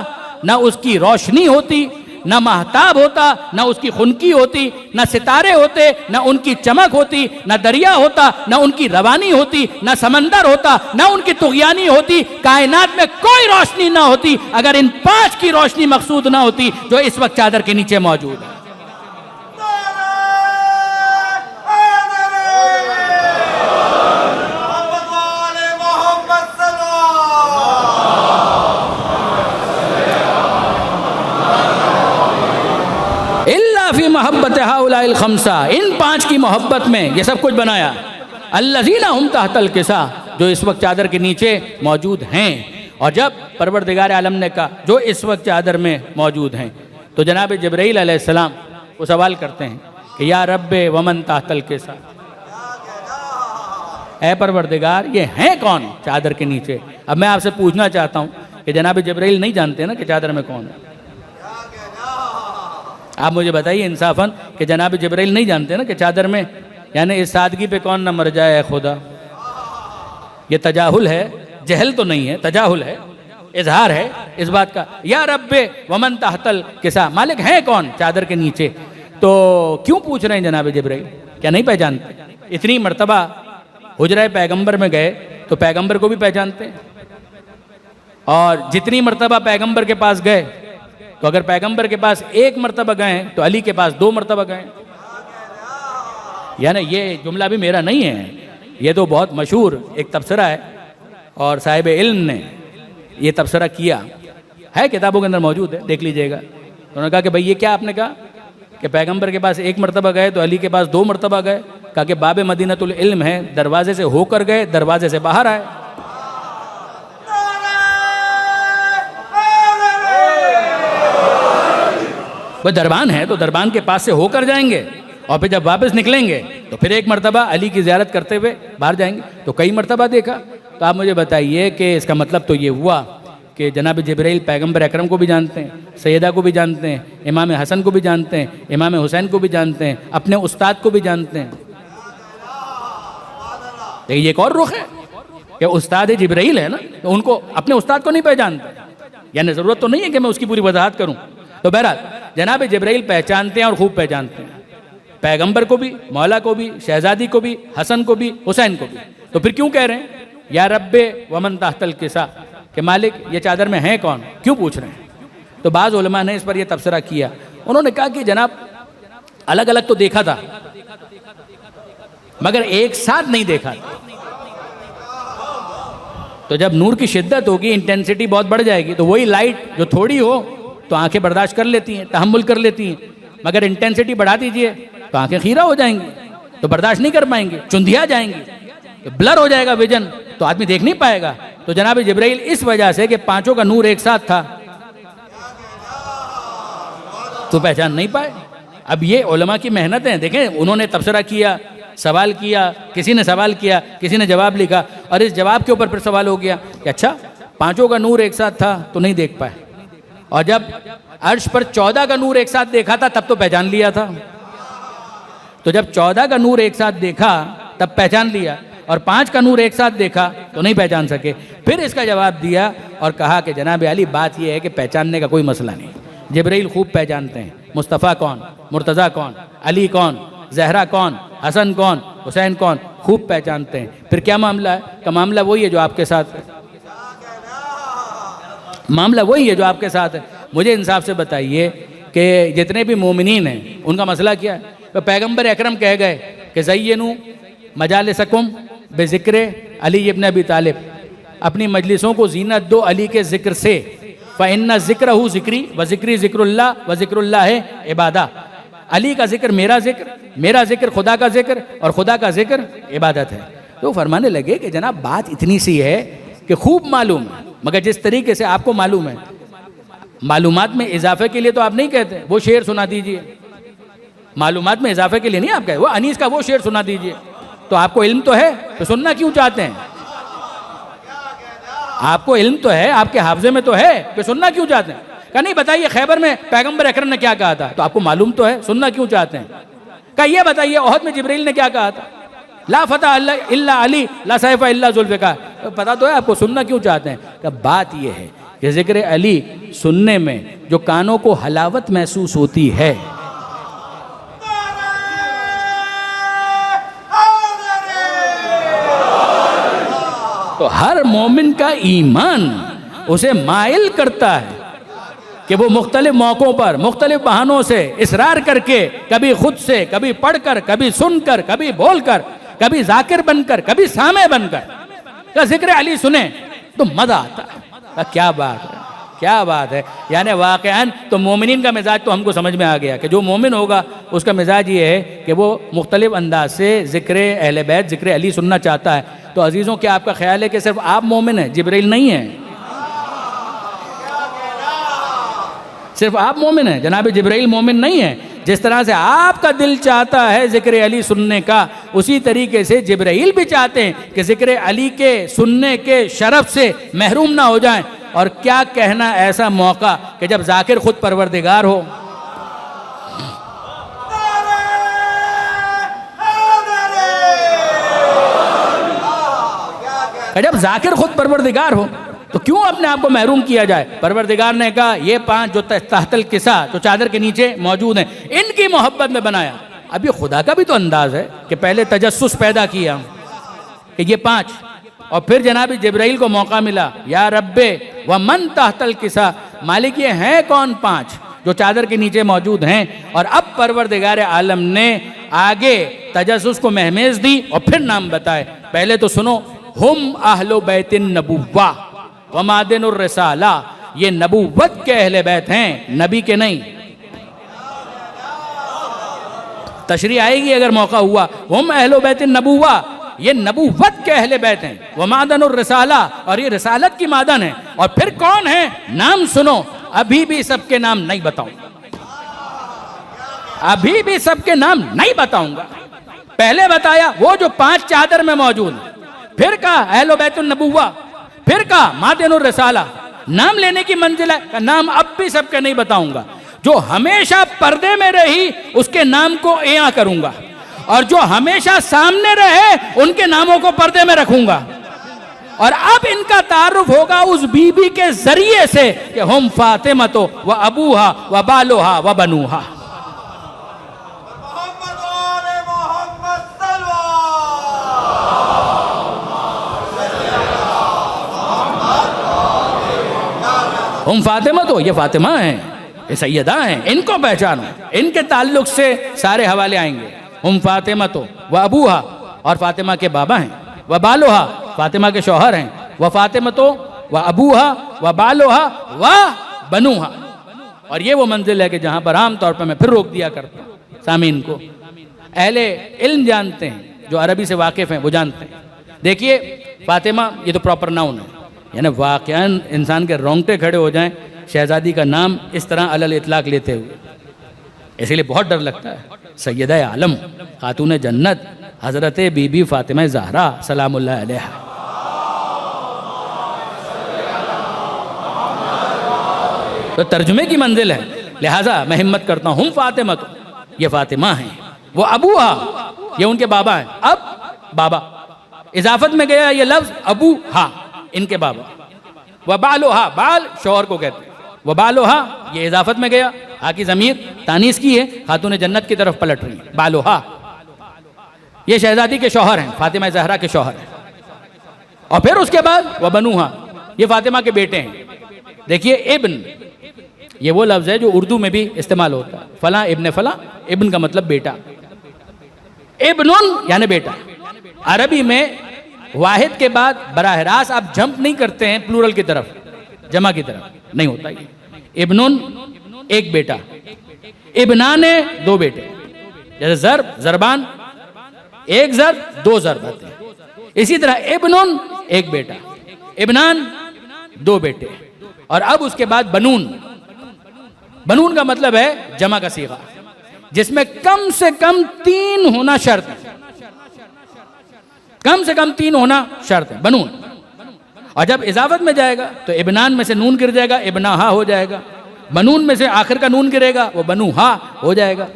न उसकी रोशनी होती, न महताब होता, न उसकी खुनकी होती, न सितारे होते, न उनकी चमक होती, न दरिया होता, न उनकी रवानी होती, न समंदर होता, न उनकी तुग़यानी होती। कायनात में कोई रोशनी ना होती अगर इन 5 की रोशनी मकसूद ना होती जो इस वक्त चादर के नीचे मौजूद है। मोहब्बत हाउलाइल खम्सा, इन 5 की मोहब्बत में ये सब कुछ बनाया। अल्लज़ीना हुम तहतल किसा, जो इस वक्त चादर के नीचे मौजूद हैं। और जब परवरदिगार आलम ने कहा जो इस वक्त चादर में मौजूद हैं, तो जनाब जिब्राईल अलैहिस्सलाम वो सवाल करते हैं कि या रब्बे वमन तहतल किसा, ऐ परवरदिगार ये हैं कौन चादर के नीचे। अब मैं आपसे पूछना चाहता हूँ कि जनाब जिब्राइल नहीं जानते ना कि चादर में कौन है? आप मुझे बताइए इंसाफन कि जनाब जिब्राइल नहीं जानते ना कि चादर में, यानी इस सादगी पे कौन ना मर जाए खुदा। ये तजाहुल है, जहल तो नहीं है, तजाहुल है, इजहार है इस बात का। या रब्बे वमन तहतल किसा, मालिक हैं कौन चादर के नीचे। तो क्यों पूछ रहे हैं जनाब जिब्राइल, क्या नहीं पहचानते? इतनी मर्तबा हुजरा पैगंबर में गए तो पैगंबर को भी पहचानते हैं, और जितनी मर्तबा पैगंबर के पास गए तो अगर पैगंबर के पास एक मर्तबा गए तो अली के पास 2 मर्तबा गए। यानी ये जुमला भी मेरा नहीं है, ये तो बहुत मशहूर एक तबसरा है और साहिब इल्म ने ये तबसरा किया है, किताबों के अंदर मौजूद है, देख लीजिएगा। तो उन्होंने कहा कि भाई ये क्या आपने कहा कि पैगंबर के पास 1 मर्तबा गए तो अली के पास 2 मर्तबा गए। कहा कि बाब मदीनतुल इल्म है, दरवाजे से होकर गए, दरवाजे से बाहर आए। वो दरबान है तो दरबान के पास से होकर जाएंगे और फिर जब वापस निकलेंगे तो फिर 1 मर्तबा अली की ज़ियारत करते हुए बाहर जाएंगे। तो कई मर्तबा देखा। तो आप मुझे बताइए कि इसका मतलब तो ये हुआ कि जनाब जिब्राइल पैगंबर अकरम को भी जानते हैं, सैयदा को भी जानते हैं, इमाम हसन को भी जानते हैं, इमाम हुसैन को भी जानते हैं, अपने उस्ताद को भी जानते हैं। तो ये एक और रुख है कि उस्ताद जिब्राइल है ना, तो उनको अपने उस्ताद को नहीं पहचानते। यानी ज़रूरत तो नहीं है कि मैं उसकी पूरी वजाहत करूँ। तो बहरहाल जनाब जिब्राइल पहचानते हैं और खूब पहचानते हैं, पैगंबर को भी, मौला को भी, शहजादी को भी, हसन को भी, हुसैन को भी। तो फिर क्यों कह रहे हैं या रब्बे वमन तहतल किसा, कि मालिक ये चादर में हैं कौन, क्यों पूछ रहे हैं? तो बाज़ उलमा ने इस पर यह तबसरा किया। उन्होंने कहा कि जनाब अलग अलग तो देखा था मगर एक साथ नहीं देखा। तो जब नूर की शिद्दत होगी, इंटेंसिटी बहुत बढ़ जाएगी, तो वही लाइट जो थोड़ी हो तो आंखें बर्दाश्त कर लेती हैं, तहम्मुल कर लेती हैं, मगर इंटेंसिटी बढ़ा दीजिए तो आंखें खीरा हो जाएंगी, तो बर्दाश्त नहीं कर पाएंगी, चुंधिया जाएंगी, तो ब्लर हो जाएगा विजन, तो आदमी देख नहीं पाएगा। तो जनाब जिब्राइल इस वजह से कि 5 का नूर एक साथ था तो पहचान नहीं पाए। अब ये उलमा की मेहनत है, देखें उन्होंने तबसरा किया, सवाल किया, किसी ने सवाल किया, किसी ने जवाब लिखा, और इस जवाब के ऊपर फिर सवाल हो गया कि अच्छा 5 का नूर एक साथ था तो नहीं देख पाए, और जब अर्श पर 14 का नूर एक साथ देखा था तब तो पहचान लिया था। तो जब 14 का नूर एक साथ देखा तब पहचान लिया, और 5 का नूर एक साथ देखा तो नहीं पहचान सके। फिर इसका जवाब दिया और कहा कि जनाब अली बात यह है कि पहचानने का कोई मसला नहीं, जिब्राइल खूब पहचानते हैं, मुस्तफ़ा कौन, मुर्तज़ा कौन, अली कौन, जहरा कौन, हसन कौन, हुसैन कौन, खूब पहचानते हैं। फिर क्या मामला है? का मामला वही है जो आपके साथ है, मामला वही है जो आपके साथ है। मुझे इंसाफ से बताइए कि जितने भी मोमिनीन हैं उनका मसला क्या है? तो पैगंबर अकरम कह गए कि ज़य्यनू मजालिसकुम बेज़िक्र अली इब्न अबी तालिब, अपनी मजलिसों को जीनत दो अली के ज़िक्र से। फ़इन्ना ज़िक्रहु ज़िक्री व ज़िक्री ज़िक्रुल्लाह व ज़िक्रुल्लाह इबादा, अली का ज़िक्र मेरा ज़िक्र खुदा का ज़िक्र, और खुदा का ज़िक्र इबादत है। तो फरमाने लगे कि जनाब बात इतनी सी है कि खूब मालूम है, मगर जिस तरीके से आपको मालूम है, मालूमात में इजाफे के लिए तो आप नहीं कहते वो शेर सुना दीजिए, मालूमात में इजाफे के लिए नहीं आप कहते वो अनीस का वो शेर सुना दीजिए। तो आपको इल्म तो है तो सुनना क्यों चाहते हैं? आपको इल्म तो है, आपके हाफजे में तो है, कि सुनना क्यों चाहते हैं? कहा नहीं बताइए खैबर में पैगंबर अकरम ने क्या कहा था, तो आपको मालूम तो है, सुनना क्यों चाहते हैं? कहा ये बताइए ओहद में जिब्रील ने क्या कहा था, ला फतह इल्ला अली ला सैफ इल्ला जुल्फ़िकार, तो पता तो है आपको, सुनना क्यों चाहते हैं? कि बात यह है कि ज़िक्र अली सुनने में जो कानों को हलावत महसूस होती है, तो हर मोमिन का ईमान उसे माइल करता है कि वो मुख्तलिफ मौक़ों पर मुख्तलिफ बहानों से इसरार करके, कभी खुद से, कभी पढ़कर, कभी सुनकर, कभी बोलकर, कभी जाकिर बनकर, कभी सामे बनकर का ज़िक्र अली सुने तो मज़ा आता है। क्या बात है, क्या बात है। यानी वाक़अन तो मोमिनीन का मिजाज तो हमको समझ में आ गया कि जो मोमिन होगा उसका मिजाज ये है कि वो मुख्तलिफ अंदाज से ज़िक्र अहले बैत, ज़िक्र अली सुनना चाहता है। तो अजीज़ों क्या आपका ख्याल है कि सिर्फ आप मोमिन हैं, जिब्राइल नहीं है? सिर्फ आप मोमिन हैं, जनाब जिब्राइल मोमिन नहीं है। जिस तरह से आपका दिल चाहता है ज़िक्र अली सुनने का, उसी तरीके से जिब्राइल भी चाहते हैं कि ज़िक्र अली के सुनने के शरफ से महरूम ना हो जाएं। और क्या कहना ऐसा मौका कि जब ज़ाकिर खुद परवरदिगार हो। जब ज़ाकिर खुद परवरदिगार हो तो क्यों अपने आप को महरूम किया जाए। परवरदिगार ने कहा ये 5 जो तहतल किसा जो चादर के नीचे मौजूद हैं, इनकी मोहब्बत में बनाया। अब ये खुदा का भी तो अंदाज है कि पहले तजस्सुस पैदा किया कि ये 5, और फिर जनाब जिब्राइल को मौका मिला, या रब्बे व मन तहतल किसा, मालिक ये हैं कौन 5 जो चादर के नीचे मौजूद हैं। और अब परवरदिगार आलम ने आगे तजस्सुस को महमेज दी और फिर नाम बताए। पहले तो सुनो, हुम अहलो बैतिन नबुव्वा व मादिनुर रिसाला, ये नबुव्वत के अहले बैत हैं, नबी के नहीं। तशरी आएगी अगर मौका हुआ। हुम अहलो बैतिन नबुव्वा, ये नबुव्वत के अहले बैत हैं। व मादिनुर रिसाला, और ये रिसालत की मादन है। और फिर कौन है, नाम सुनो। अभी भी सबके नाम नहीं बताऊंगा, अभी भी सबके नाम नहीं बताऊंगा। पहले बताया वो जो 5 चादर में मौजूद है, फिर कहा अहलो बैतुन नबुव्वा, फिर कहा मादिनुर रिसाला। नाम लेने की मंजिल है, नाम अब भी सबके नहीं बताऊंगा। जो हमेशा पर्दे में रही उसके नाम को एया करूंगा, और जो हमेशा सामने रहे उनके नामों को पर्दे में रखूंगा। और अब इनका तारुफ होगा उस बीबी के जरिए से कि हम फातिमतो व अबूहा व बालोहा व बनूहा। हम फातिमा, तो ये फातिमा हैं, ये सैयदा हैं, इनको पहचानो। इनके ताल्लुक से सारे हवाले आएंगे। हम फातिमा तो व अबूहा, और फातिमा के बाबा हैं, व बालोहा, फातिमा के शौहर हैं, व फातिमा तो व अबूहा व बालोहा व बनूहा। और ये वो मंजिल है कि जहाँ पर आम तौर पर मैं फिर रोक दिया करता हूँ सामीन को, अहले इल्म जानते हैं, जो अरबी से वाकिफ़ हैं वो जानते हैं। देखिए फातिमा ये तो प्रॉपर नाउन है, यानी वाक़यान इंसान के रोंगटे खड़े हो जाएं शहज़ादी का नाम इस तरह अलल इतलाक लेते हुए, इसलिए बहुत डर लगता है। सैयदा आलम खातून जन्नत हज़रत बीबी फ़ातिमा ज़हरा सलामुल्लाह अलैहा। तो तर्जुमे की मंजिल है, लिहाजा मैं हिम्मत करता हूँ फ़ातिमा, तो ये फ़ातिमा हैं, वो अबूहा, ये उनके बाबा हैं। अब बाबा इजाफत में गया ये लफ्ज़ अबू हा, इनके बाबा। व बालोहा, बाल शौहर को कहते हैं, व बालोहा ये इजाफत में गया, हा की ज़मीर तानीस की है, खातून जन्नत की तरफ पलट रही है। बालोहा ये शहजादी के शौहर हैं, फातिमा ज़हरा के शौहर हैं। और फिर उसके बाद व बनूहा, ये फातिमा के बेटे हैं। देखिए इब्न, ये वो लफ्ज़ है जो उर्दू में भी इस्तेमाल होता है, फला इब्न फला, इब्न का मतलब बेटा, इब्नुन यानी बेटा। अरबी में वाहिद के बाद बराह रास्त आप जंप नहीं करते हैं प्लूरल की तरफ, जमा की तरफ नहीं होता ये। इब्नुन एक बेटा, इब्नाने 2 बेटे, जैसे ज़र्ब ज़रबान, एक ज़र्ब 2 ज़र्ब आते हैं। इसी तरह इब्नुन एक बेटा, इब्नान 2 बेटे। और अब उसके बाद बनून, बनून का मतलब है जमा का सीगा, जिसमें कम से कम 3 होना शर्त है, कम से कम 3 होना शर्त है बनून। और जब इजाफत में जाएगा तो इब्नान में से नून गिर जाएगा, इब्नाहा हो जाएगा। बनून में से आखिर का नून गिरेगा, वो बनूहा हो जाएगा।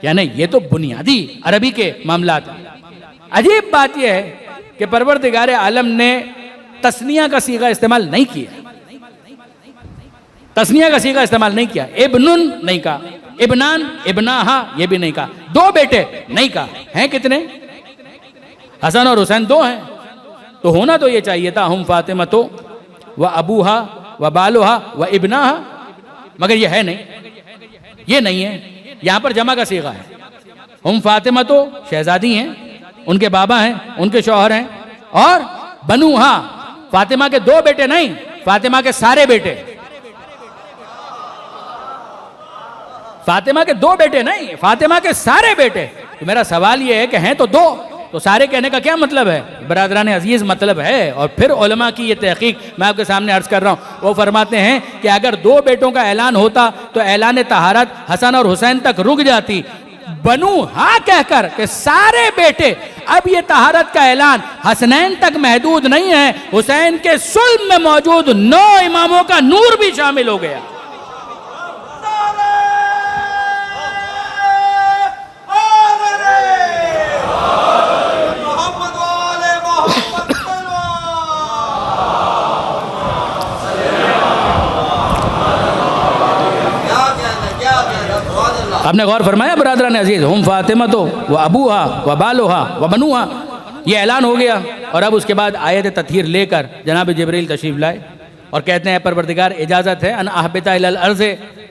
यानी ये तो बुनियादी अरबी के मामलात हैं। अजीब बात यह है कि परवरदिगार आलम ने तस्निया का सीगा इस्तेमाल नहीं किया, तस्निया का सीगा इस्तेमाल नहीं किया। इब्नुन नहीं कहा, इब्नान इब्नाहा ये भी नहीं कहा, 2 बेटे नहीं कहा। हैं कितने? हसन और हुसैन 2 हैं। तो होना तो ये चाहिए था हम फातिमा तो व अबूहा व बालोहा व इब्नाहा, मगर ये है नहीं, ये नहीं है। यहाँ पर जमा का सीगा है। हम फातिमा तो शहजादी हैं, उनके बाबा हैं, उनके शौहर हैं। और बनूहा, फातिमा के 2 बेटे नहीं, फातिमा के सारे बेटे। फातिमा के 2 बेटे नहीं, फातिमा के सारे बेटे। तो मेरा सवाल ये है कि हैं तो 2, तो सारे कहने का क्या मतलब है? बरादरान अजीज़, मतलब है, और फिर उलमा की ये तहकीक मैं आपके सामने अर्ज़ कर रहा हूँ। वो फरमाते हैं कि अगर 2 बेटों का ऐलान होता तो ऐलान तहारत हसन और हुसैन तक रुक जाती। बनू हाँ कहकर कि सारे बेटे, अब ये तहारत का ऐलान हसनैन तक महदूद नहीं है, हुसैन के सुल्ब में मौजूद 9 इमामों का नूर भी शामिल हो गया। आपने गौर फरमाया बरादरान अजीज़, हम फातिमा तो व अबूहा व बालोहा व बनूहा, ये ऐलान हो गया। और अब उसके बाद आयत ततहीर लेकर जनाब जिब्रील तशरीफ़ लाए और कहते हैं परवरदिगार इजाज़त है अन अहबिता इलल अर्ज़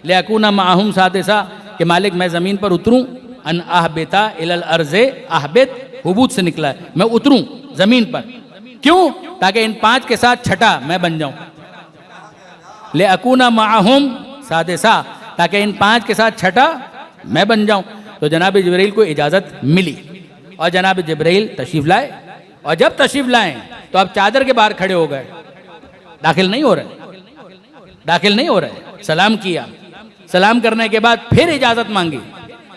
लियकूना माहुम सादिसा, कि मालिक मैं ज़मीन पर उतरूँ। अन अहबिता इलल अर्ज़, अहबित हुबूत से निकला है, मैं उतरूँ ज़मीन पर, क्यों? ताकि इन 5 के साथ छठा मैं बन जाऊँ। लियकूना माहुम सादिसा, ताकि इन 5 के साथ छठा मैं बन जाऊं। तो जनाब जिब्रील को इजाज़त मिली और जनाब जिब्रील तशरीफ़ लाए। और जब तशरीफ़ लाएं तो अब चादर के बाहर खड़े हो गए, दाखिल नहीं हो रहे, दाखिल नहीं हो रहे। सलाम किया, सलाम करने के बाद फिर इजाज़त मांगी।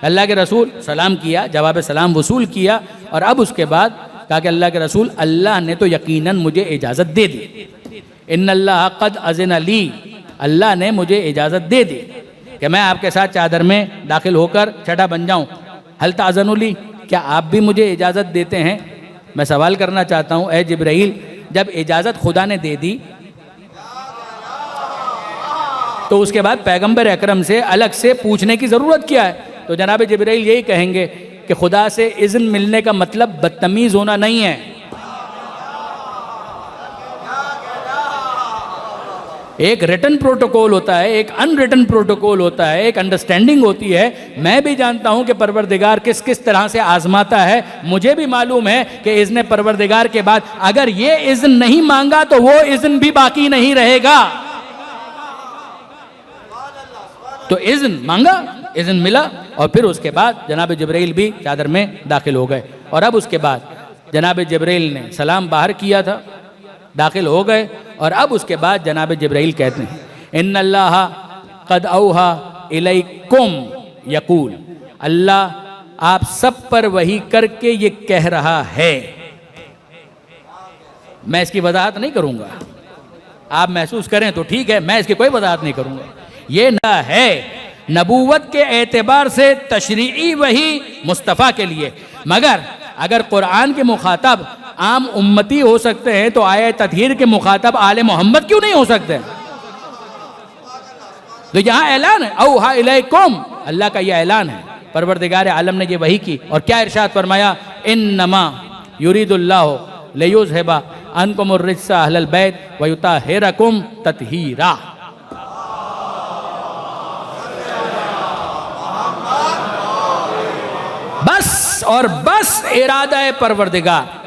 अल्लाह के रसूल सलाम किया, जवाब सलाम वसूल किया, और अब उसके बाद कहा कि अल्लाह के रसूल, अल्लाह ने तो यकीनन मुझे इजाज़त दे दी। इन्नल्लाह क़द अज़िन ली, अल्लाह ने मुझे इजाज़त दे दी कि मैं आपके साथ चादर में दाखिल होकर छठा बन जाऊं। हल ताज़नुली, क्या आप भी मुझे इजाज़त देते हैं? मैं सवाल करना चाहता हूं, ए जिब्राइल, जब इजाज़त खुदा ने दे दी तो उसके बाद पैगंबर अकरम से अलग से पूछने की ज़रूरत क्या है? तो जनाब जिब्राइल यही कहेंगे कि खुदा से इज़्न मिलने का मतलब बदतमीज़ होना नहीं है। एक रिटन प्रोटोकॉल होता है, एक अनरिटन प्रोटोकॉल होता है, एक अंडरस्टैंडिंग होती है। मैं भी जानता हूं कि परवरदिगार किस किस तरह से आजमाता है। मुझे भी मालूम है कि इज़्न परवरदिगार के बाद अगर ये इज़्न नहीं मांगा तो वो इज़्न भी बाकी नहीं रहेगा। तो इज़्न मांगा, इज़्न मिला, और फिर उसके बाद जनाब जिब्राइल भी चादर में दाखिल हो गए। और अब उसके बाद जनाब जिब्राइल ने सलाम बाहर किया था, दाखिल हो गए, और अब उसके बाद जनाब जिब्राइल कहते हैं इन्नल्लाह क़द औहा इलैकुम यकूल, अल्लाह आप सब पर वही करके ये कह रहा है। मैं इसकी वजाहत नहीं करूंगा, आप महसूस करें तो ठीक है, मैं इसकी कोई वजाहत नहीं करूंगा। ये ना है नबूवत के एतबार से तशरीई वही मुस्तफ़ा के लिए, मगर अगर कुरान के मुखातब आम उम्मती हो सकते हैं तो आयत ततहीर के मुखातब आले मोहम्मद क्यों नहीं हो सकते? तो यहाँ ऐलान है औहा इलैकुम, अल्लाह का यह ऐलान है, परवरदिगार आलम ने ये वही की। और क्या इरशाद फरमाया, इन्नमा युरीदुल्लाहु लियुज़हिबा अन्कुमुर रिज्सा अहलल बैत व युताहिरकुम तत्हीरा। बस और बस इरादा परवरदिगार,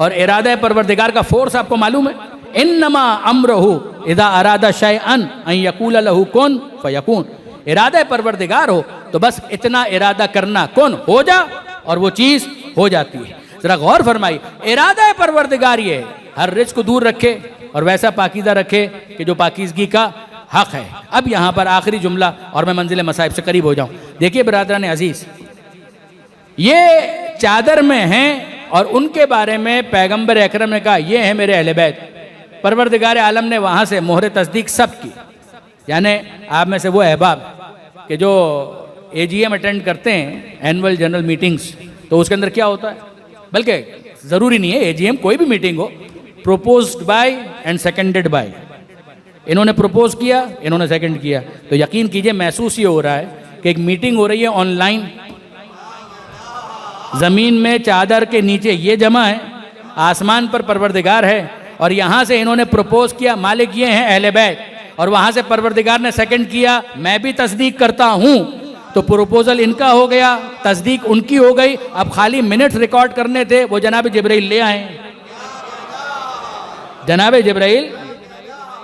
और इरादा परवरदिगार का फोर्स आपको मालूम है। इन्नमा अम्रहु इज़ा अरादा शैअन अन यक़ूल लहू कुन फयकून। इरादा परवरदिगार हो तो बस इतना इरादा करना, कौन हो जा, और वो चीज़ हो जाती है। ज़रा गौर फरमाइए, इरादा परवरदिगार ये हर रिज़्क़ को दूर रखे और वैसा पाकीज़ा रखे कि जो पाकीज़गी का हक़ है। अब यहाँ पर आखिरी जुमला, और मैं मंजिल मसाइब से करीब हो जाऊँ। देखिए बरादरान अजीज़, ये चादर में हैं और उनके बारे में पैगंबर अकरम ने कहा ये है मेरे अहले बैत। परवरदिगार आलम ने वहाँ से मोहर तस्दीक सब की, यानी आप में से वो अहबाब कि जो AGM अटेंड करते हैं, एनुअल जनरल मीटिंग्स, तो उसके अंदर क्या होता है, बल्कि ज़रूरी नहीं है AGM, कोई भी मीटिंग हो, proposed bye and seconded bye. इन्होंने प्रपोज किया, इन्होंने सेकेंड किया, तो यकीन कीजिए महसूस ये हो रहा है कि एक मीटिंग हो रही है ऑनलाइन, ज़मीन में चादर के नीचे ये जमा है, आसमान पर परवरदिगार है, और यहाँ से इन्होंने प्रपोज किया, मालिक ये हैं अहले बैत, और वहाँ से परवरदिगार ने सेकंड किया, मैं भी तस्दीक करता हूँ। तो प्रपोजल इनका हो गया, तस्दीक उनकी हो गई। अब खाली मिनट्स रिकॉर्ड करने थे, वो जनाब जिब्राइल ले आए। जनाब जिब्राइल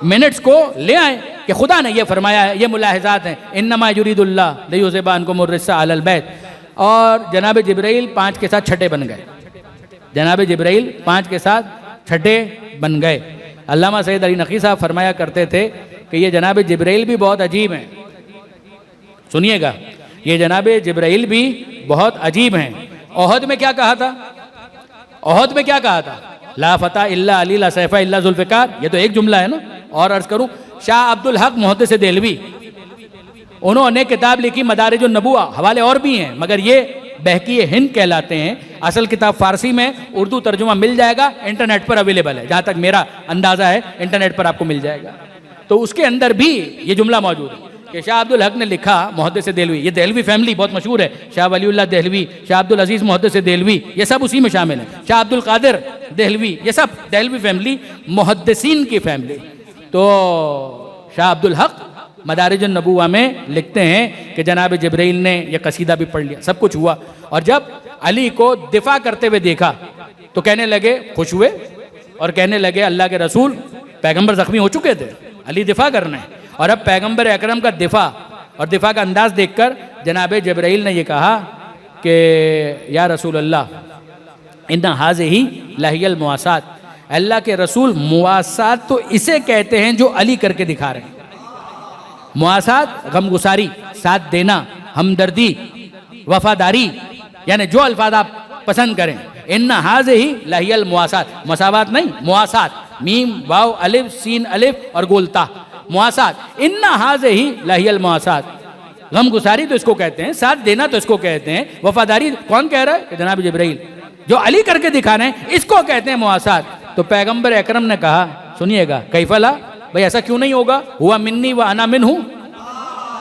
मिनट्स को ले आए कि खुदा ने ये फरमाया है, ये मुलाहिज़ात हैं, इन्नमा युरीदुल्लाह लियुज़हिबा अन्कुमुर रिज्सा अहलल बैत। और जनाब जिब्राइल 5 के साथ छठे बन गए। जनाब जिब्राइल 5 के साथ छठे बन गए। अल्लामा सैयद अली नक़ी साहब फरमाया करते थे कि ये जनाब जिब्राइल भी बहुत अजीब हैं। सुनिएगा, ये जनाब जिब्राइल भी बहुत अजीब हैं। ओहद में क्या कहा था? ओहद में क्या कहा था? ला फता इल्ला अली ला सैफा इल्ला जुल्फ़िकार। ये तो एक जुमला है ना। और अर्ज करूं, शाह अब्दुल हक मुहद्दिस देहलवी, उन्होंने किताब लिखी मदारिजुन नबुवा, हवाले और भी हैं मगर ये बहकी हिंद कहलाते हैं। असल किताब फारसी में, उर्दू तर्जुमा मिल जाएगा, इंटरनेट पर अवेलेबल है, जहाँ तक मेरा अंदाज़ा है इंटरनेट पर आपको मिल जाएगा। तो उसके अंदर भी ये जुमला मौजूद है कि शाह अब्दुल हक ने लिखा, मुहद्दिस देहलवी, ये देहलवी फैमिली बहुत मशहूर है, शाह वलीउल्लाह देहलवी, शाह अब्दुल अजीज़ मुहद्दिस देहलवी, ये सब उसी में शामिल है, शाह अब्दुल कादिर देहलवी, ये सब देहलवी फैमिली, मुहद्दिसीन की फैमिली। तो शाह अब्दुल हक मदारिजुन नबुवा में लिखते हैं कि जनाब जिब्राइल ने यह कसीदा भी पढ़ लिया, सब कुछ हुआ, और जब अली को दिफा करते हुए देखा तो कहने लगे, खुश हुए और कहने लगे, अल्लाह के रसूल, पैगंबर ज़ख्मी हो चुके थे, अली दिफा करना है, और अब पैगंबर अकरम का दिफा और दिफा का अंदाज देखकर जनाब जिब्राइल ने यह कहा कि या रसूल अल्लाह, इन्ना हाज़िही लहियल मुआसात, अल्लाह के रसूल, मुआसात तो इसे कहते हैं जो अली करके दिखा रहे हैं। मुआसात गमगुसारी, साथ देना, हमदर्दी, वफादारी, यानी जो अल्फाज आप पसंद करें। इन्ना हाज़िही लहियल मुआसात, मसावात नहीं, मुआसात, मीम वाव अलिफ सीन अलिफ और गोलता, मुआसात। इन्ना हाज़िही लहियल मुआसात, गमगुसारी तो इसको कहते हैं, साथ देना तो इसको कहते हैं, वफादारी कौन कह रहा है? जनाब जिब्राइल, जो अली करके दिखा रहे हैं इसको कहते हैं मुआसात। तो पैगंबर अकरम ने कहा, सुनिएगा, कैफला, भाई ऐसा क्यों नहीं होगा? हुआ मिन्नी व अना मिन हूं,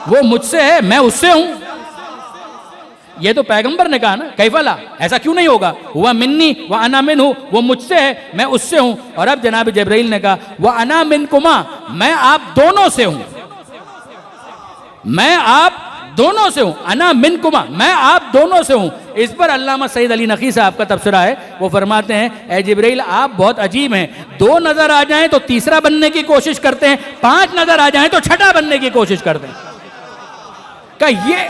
वो मुझसे है मैं उससे हूं। ये तो पैगंबर ने कहा ना, कैफला, ऐसा क्यों नहीं होगा? हुआ मिन्नी व अना मिन हूं, वो मुझसे है मैं उससे हूं। और अब जनाब जिब्राइल ने कहा, व अना मिन कुमा, मैं आप दोनों से हूं, मैं आप दोनों से हूं, अना मिन कुमा, मैं आप दोनों से हूं। इस पर अल्लामा सैयद अली नक़ी साहब का तबसरा है, वो फरमाते हैं, ए जिब्राइल आप बहुत अजीब हैं, 2 नजर आ जाएं तो तीसरा बनने की कोशिश करते हैं, 5 नजर आ जाएं तो छठा बनने की कोशिश करते हैं। का ये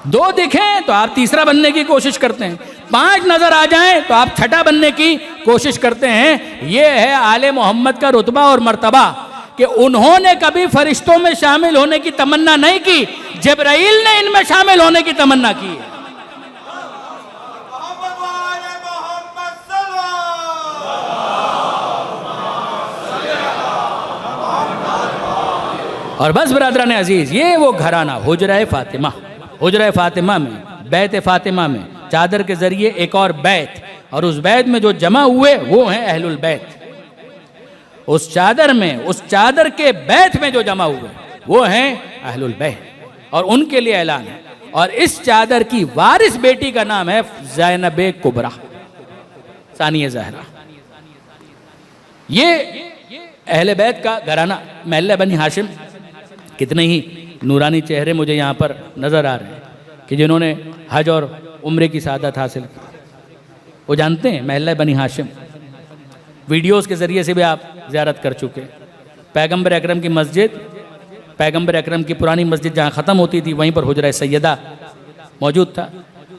दो दिखें तो आप तीसरा बनने की कोशिश करते हैं, 5 नजर आ जाएं तो आप छठा बनने की कोशिश करते हैं। ये है आले मोहम्मद का रुतबा और मर्तबा कि उन्होंने कभी फरिश्तों में शामिल होने की तमन्ना नहीं की, जिब्राइल ने इनमें शामिल होने की तमन्ना की है। और बस बरादरान अजीज, ये वो घराना हुजरा फातिमा, हुजरा फातिमा में, बैत फातिमा में चादर के जरिए एक और बैत, और उस बैत में जो जमा हुए वो हैं अहलुल बैत। उस चादर में, उस चादर के बैत में जो जमा हुए वो हैं अहलुल बैत, और उनके लिए ऐलान है। और इस चादर की वारिस बेटी का नाम है ज़ैनब कुबरा, सानिया ज़हरा। ये अहले बैत का घराना, महल्ला बनी हाशिम। कितने ही नूरानी चेहरे मुझे यहाँ पर नज़र आ रहे हैं कि जिन्होंने हज और उम्रे की सादत हासिल की। वो जानते हैं महल्ला बनी हाशिम, वीडियोस के ज़रिए से भी आप ज़ियारत कर चुके। पैगंबर अकरम की मस्जिद, पैगंबर अकरम की पुरानी मस्जिद जहाँ ख़त्म होती थी वहीं पर हुजरा सैयदा मौजूद था,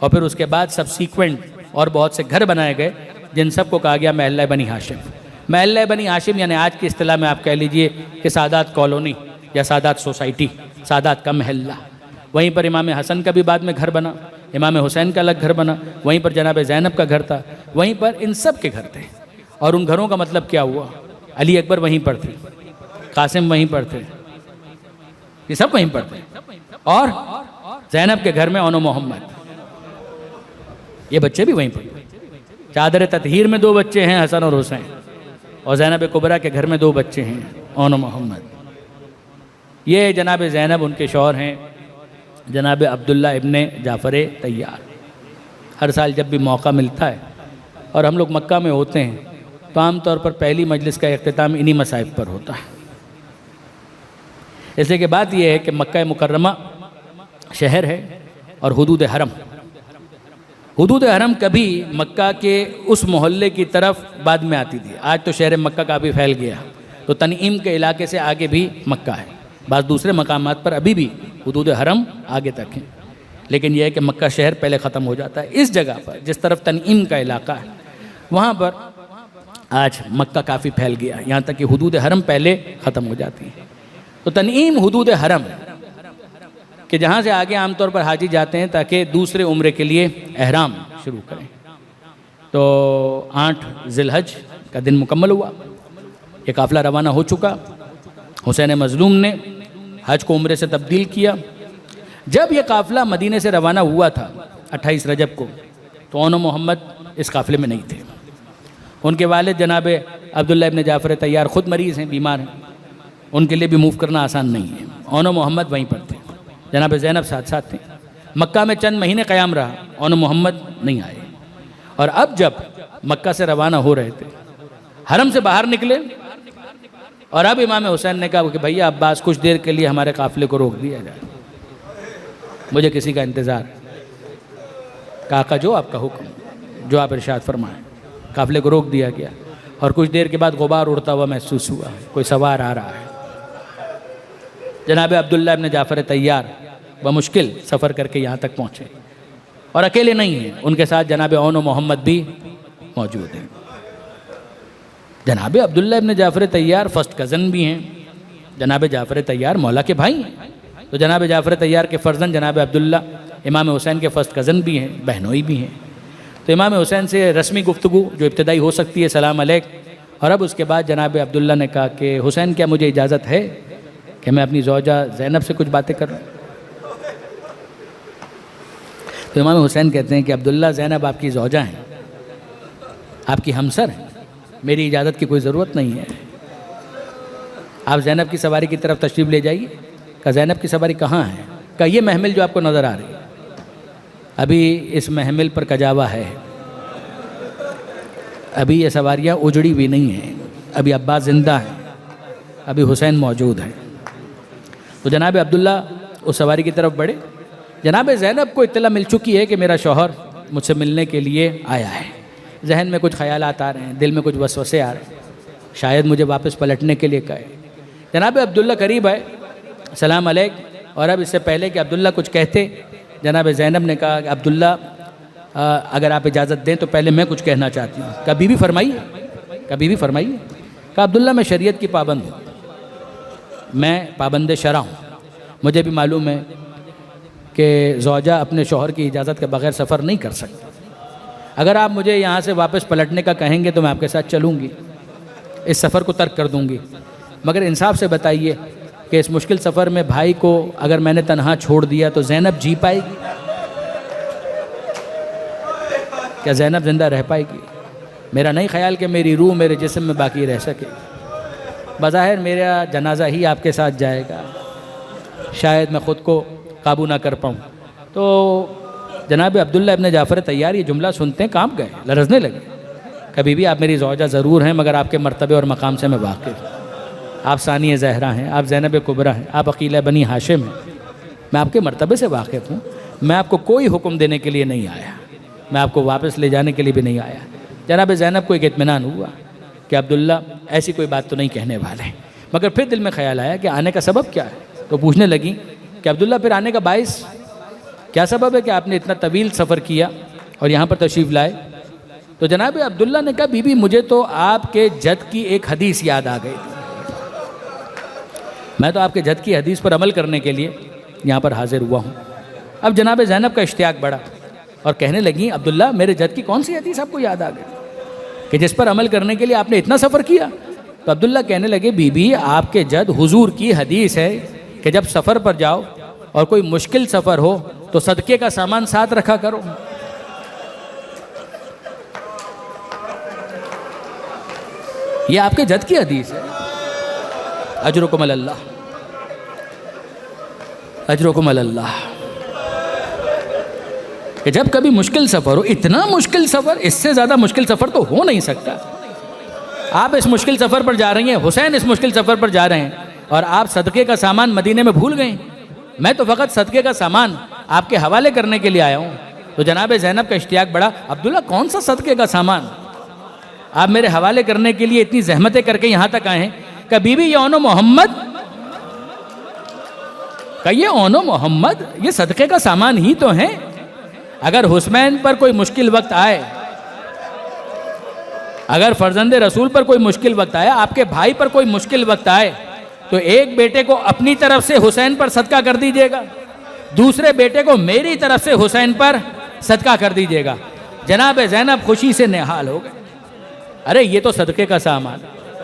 और फिर उसके बाद सबसीक्वेंट और बहुत से घर बनाए गए जिन सबको कहा गया महल्ला बनी हाशिम। महल्ला बनी हाशिम यानी आज की इस्तिलाह में आप कह लीजिए कि सादात कॉलोनी या सादात सोसाइटी, सादात का महल्ला। वहीं पर इमाम हसन का भी बाद में घर बना, इमाम हुसैन का अलग घर बना, वहीं पर जनाब ज़ैनब का घर था, वहीं पर इन सब के घर थे। और उन घरों का मतलब क्या हुआ? अली अकबर वहीं पर थे, कासिम वहीं पर थे, ये सब वहीं पर थे, और ज़ैनब के घर में ओनो मोहम्मद, ये बच्चे भी वहीं पर। चादर ततहीर में 2 बच्चे हैं, हसन और हुसैन, और ज़ैनब कुबरा के घर में 2 बच्चे हैं, ओनो मोहम्मद। ये जनाब ज़ैनब उनके शौहर हैं जनाब अब्दुल्ला इब्ने जाफ़र तैयार। हर साल जब भी मौका मिलता है और हम लोग मक्का में होते हैं तो आम तौर पर पहली मजलिस का इख्तिताम इन्हीं मसाइब पर होता है। इसलिए कि बात यह है कि मक्का मुकर्रमा शहर है और हुदूद हरम, हुदूद हरम कभी मक्का के उस मोहल्ले की तरफ बाद में आती थी। आज तो शहर मक्का काफ़ी फैल गया, तो तनईम के इलाके से आगे भी मक्का है, बाज़ दूसरे मकामात पर अभी भी हुदूद हरम आगे तक हैं। लेकिन यह है कि मक्का शहर पहले ख़त्म हो जाता है। इस जगह पर जिस तरफ तनईम का इलाका है वहाँ पर आज मक्का काफ़ी फैल गया, यहाँ तक कि हुदूद हरम पहले ख़त्म हो जाती है। तो तनईम हुदूद हरम कि जहाँ से आगे आमतौर पर हाजी जाते हैं ताकि दूसरे उम्रे के लिए एहराम शुरू करें। तो 8 ज़िलहज का दिन मुकम्मल हुआ, ये काफ़िला रवाना हो चुका। हुसैन मज़लूम ने हज को उम्रे से तब्दील किया। जब यह काफ़िला मदीने से रवाना हुआ था 28 रजब को, तो ओनो मोहम्मद इस काफ़िले में नहीं थे। उनके वालिद जनाब अब्दुल्ला इब्न जाफ़र तैयार ख़ुद मरीज़ हैं, बीमार हैं, उनके लिए भी मूव करना आसान नहीं है। ओनो मोहम्मद वहीं पर थे, जनाब ज़ैनब साथ साथ थे। मक्का में चंद महीने क़याम रहा, ओनो मोहम्मद नहीं आए। और अब जब मक्का से रवाना हो रहे थे, हरम से बाहर निकले, और अब इमाम हुसैन ने कहा कि भैया अब्बास कुछ देर के लिए हमारे काफ़िले को रोक दिया जाए, मुझे किसी का इंतज़ार। काका जो आपका हुक्म, जो आप इरशाद फरमाएं। काफ़िले को रोक दिया गया और कुछ देर के बाद गुबार उड़ता हुआ महसूस हुआ, कोई सवार आ रहा है। जनाब अब्दुल्ला इब्न जाफ़र तैयार बमुश्किल सफ़र करके यहाँ तक पहुँचे, और अकेले नहीं हैं, उनके साथ जनाब ओनो मोहम्मद भी मौजूद हैं। जनाब अब्दुल्ला इब्न जाफ़र तैयार फ़र्स्ट कज़न भी हैं, जनाब जाफ़र तैयार मौला के भाई हैं। तो जनाब जाफ़र तैयार के फ़र्जंद जनाब अब्दुल्ला इमाम हुसैन के फ़र्स्ट कज़न भी हैं, बहनोई भी हैं। तो इमाम हुसैन से रस्मी गुफ्तगू जो इब्तदाई हो सकती है, सलाम अलैक। और अब उसके बाद जनाब अब्दुल्ला ने कहा कि हुसैन क्या मुझे इजाज़त है कि मैं अपनी ज़ौजा ज़ैनब से कुछ बातें करूँ? तो इमाम हुसैन कहते हैं कि अब्दुल्ला ज़ैनब आपकी ज़ौजा हैं, आपकी हमसर हैं, मेरी इजाज़त की कोई ज़रूरत नहीं है। आप ज़ैनब की सवारी की तरफ तशरीफ़ ले जाइए। का ज़ैनब की सवारी कहाँ है? का ये महमिल जो आपको नज़र आ रही है, अभी इस महमिल पर कजावा है, अभी ये सवारियाँ उजड़ी भी नहीं हैं, अभी अब्बास ज़िंदा हैं, अभी हुसैन मौजूद हैं। तो जनाब अब्दुल्ला उस सवारी की तरफ बढ़े। जनाब ज़ैनब को इत्तला मिल चुकी है कि मेरा शौहर मुझसे मिलने के लिए आया है। जहन में कुछ ख्यालात आ रहे हैं, दिल में कुछ वसवसे आ रहे हैं, शायद मुझे वापस पलटने के लिए कहे। जनाब अब्दुल्ला करीब आए, सलाम अलैक। और अब इससे पहले कि अब्दुल्ला कुछ कहते, जनाब ज़ैनब ने कहा कि अब्दुल्ला अगर आप इजाज़त दें तो पहले मैं कुछ कहना चाहती हूँ। कभी भी फरमाइए, कभी भी फरमाइए। कहा अब्दुल्ला मैं शरीयत की पाबंद हूँ, मैं पाबंद शरा हूँ। मुझे भी मालूम है कि ज़ौजा अपने शौहर की इजाज़त के बग़ैर सफ़र नहीं कर सकती। अगर आप मुझे यहाँ से वापस पलटने का कहेंगे तो मैं आपके साथ चलूँगी, इस सफ़र को तर्क कर दूँगी। मगर इंसाफ से बताइए कि इस मुश्किल सफ़र में भाई को अगर मैंने तन्हा छोड़ दिया तो ज़ैनब जी पाएगी? क्या ज़ैनब ज़िंदा रह पाएगी? मेरा नहीं ख्याल कि मेरी रूह मेरे जिस्म में बाकी रह सके। बज़ाहिर मेरा जनाजा ही आपके साथ जाएगा, शायद मैं ख़ुद को काबू ना कर पाऊँ। तो जनाब अब्दुल्ला इब्न जाफ़र तैयार ये जुमला सुनते हैं कांप गए, लरज़ने लगे। कभी भी आप मेरी ज़ौजा ज़रूर हैं, मगर आपके मर्तबे और मकाम से मैं वाकिफ़। आप सानिया ज़हरा हैं, आप ज़ैनब कुबरा हैं, आप अकीला बनी हाशिम हैं, मैं आपके मर्तबे से वाकिफ़ हूँ। मैं आपको कोई हुक्म देने के लिए नहीं आया, मैं आपको वापस ले जाने के लिए भी नहीं आया। जनाब ज़ैनब को एक इत्मीनान हुआ कि अब्दुल्ला ऐसी कोई बात तो नहीं कहने वाले। मगर फिर दिल में ख्याल आया कि आने का सबब क्या है। तो पूछने लगी कि अब्दुल्ला फिर आने का बाइस क्या सबब है कि आपने इतना तवील सफ़र किया और यहाँ पर तशरीफ़ लाए? तो जनाब अब्दुल्ला ने कहा बीबी मुझे तो आपके जद की एक हदीस याद आ गई थी, मैं तो आपके जद की हदीस पर अमल करने के लिए यहाँ पर हाजिर हुआ हूँ। अब जनाब ज़ैनब का इश्तियाक बढ़ा और कहने लगी अब्दुल्ला मेरे जद की कौन सी हदीस आपको याद आ गई कि जिस पर अमल करने के लिए आपने इतना सफ़र किया? तो अब्दुल्ला कहने लगे बीबी आपके जद हुजूर की हदीस है कि जब सफ़र पर जाओ और कोई मुश्किल सफ़र हो तो सदक़े का सामान साथ रखा करो। ये आपके जद की हदीस है। अजरुकुम अल्लाह, अजरुकुम अल्लाह। कि जब कभी मुश्किल सफ़र हो, इतना मुश्किल सफ़र, इससे ज़्यादा मुश्किल सफ़र तो हो नहीं सकता। आप इस मुश्किल सफ़र पर जा रही हैं, हुसैन इस मुश्किल सफ़र पर जा रहे हैं और आप सदक़े का सामान मदीने में भूल गए। मैं तो फ़कत सदक़े का सामान आपके हवाले करने के लिए आया हूँ। तो जनाब ज़ैनब का इश्तियाक बढ़ा, अब्दुल्ला कौन सा सदक़े का सामान आप मेरे हवाले करने के लिए इतनी जहमतें करके यहाँ तक आए हैं? कि बीबी यौनो मोहम्मद कहिए ओनो मोहम्मद, ये सदक़े का सामान ही तो है। अगर हुसैन पर कोई मुश्किल वक्त आए, अगर फर्जंदे रसूल पर कोई मुश्किल वक्त आए, आपके भाई पर कोई मुश्किल वक्त आए, तो एक बेटे को अपनी तरफ से हुसैन पर सदका कर दीजिएगा, दूसरे बेटे को मेरी तरफ से हुसैन पर सदका कर दीजिएगा। जनाब ज़ैनब खुशी से निहाल हो गए। अरे ये तो सदक़े का सामान।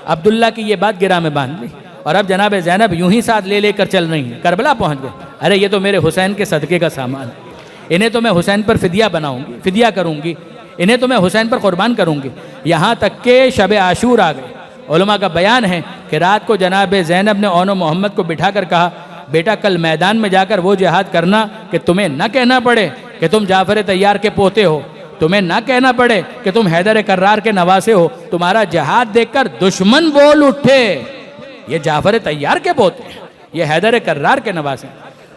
अब्दुल्ला की ये बात गिरा में बांध ली और अब जनाब ज़ैनब यूं ही साथ ले लेकर चल रही हैं, करबला पहुंच गए। अरे ये तो मेरे हुसैन के सदक़े का सामान है, इन्हें तो मैं हुसैन पर फ़िदिया बनाऊंगी, फ़िदिया करूंगी, इन्हें तो मैं हुसैन पर क़ुरबान करूंगी। यहाँ तक के शब आशूर आ गए। उलमा का बयान है कि रात को जनाब ज़ैनब ने ओनो मोहम्मद को बिठा कर कहा, बेटा कल मैदान में जाकर वो जिहाद करना कि तुम्हें न कहना पड़े कि तुम जाफ़र तैयार के पोते हो, तुम्हें ना कहना पड़े कि तुम हैदर कर्रार के नवासे हो। तुम्हारा जहाद देखकर दुश्मन बोल उठे, ये जाफ़र तैयार के पोते, ये हैदर कर्रार के नवासे।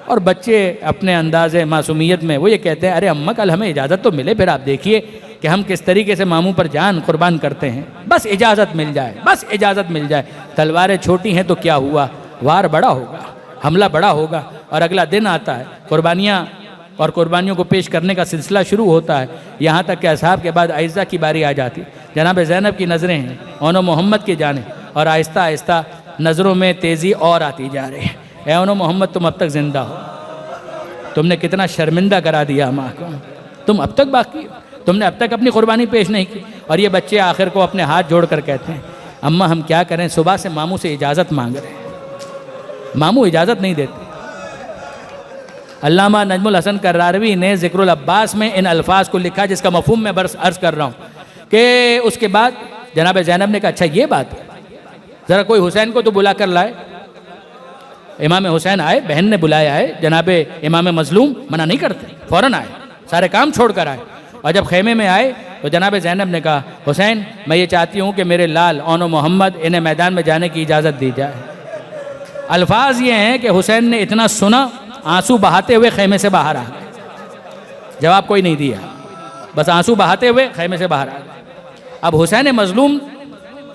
और बच्चे अपने अंदाज़े मासूमियत में वो ये कहते हैं, अरे अम्मा कल हमें इजाज़त तो मिले, फिर आप देखिए कि हम किस तरीके से मामू पर जान कुर्बान करते हैं। बस इजाज़त मिल जाए, बस इजाज़त मिल जाए। तलवारें छोटी हैं तो क्या हुआ, वार बड़ा होगा, हमला बड़ा होगा। और अगला दिन आता है, कुर्बानियाँ और कुर्बानियों को पेश करने का सिलसिला शुरू होता है। यहाँ तक कि असहाब के बाद आइज़ा की बारी आ जाती। जनाब ज़ैनब की नज़रें हैं ओनो मोहम्मद की जाने, और आहिस्ता आहिस्ता नज़रों में तेज़ी और आती जा रही है। ए ओनो मोहम्मद, तुम अब तक ज़िंदा हो, तुमने कितना शर्मिंदा करा दिया माँ को, तुम अब तक बाकी हो, तुमने अब तक अपनी कुर्बानी पेश नहीं की। और ये बच्चे आखिर को अपने हाथ जोड़ कर कहते हैं, अम्मा हम क्या करें, सुबह से मामू से इजाज़त मांग रहे हैं, मामू इजाज़त नहीं देते। अल्लामा नजमुल हसन कर्रारवी ने ज़िक्रुल अब्बास में इन अल्फाज को लिखा, जिसका मफ़हूम मैं बस अर्ज़ कर रहा हूँ कि उसके बाद जनाब ज़ैनब ने कहा, अच्छा ये बात है, ज़रा कोई हुसैन को तो बुला कर लाए। इमाम हुसैन आए, बहन ने बुलाया है, जनाब इमाम मज़लूम मना नहीं करते, फ़ौरन आए, सारे काम छोड़ कर आए। और जब खेमे में आए तो जनाब ज़ैनब ने कहा, हुसैन मैं ये चाहती हूँ कि मेरे लाल ओनो मोहम्मद, इन्हें मैदान में जाने की इजाज़त दी जाए। अल्फाज ये हैं कि हुसैन ने इतना सुना, आंसू बहाते हुए खेमे से बाहर आ गए, जवाब कोई नहीं दिया, बस आंसू बहाते हुए खेमे से बाहर आ गए। अब हुसैन मज़लूम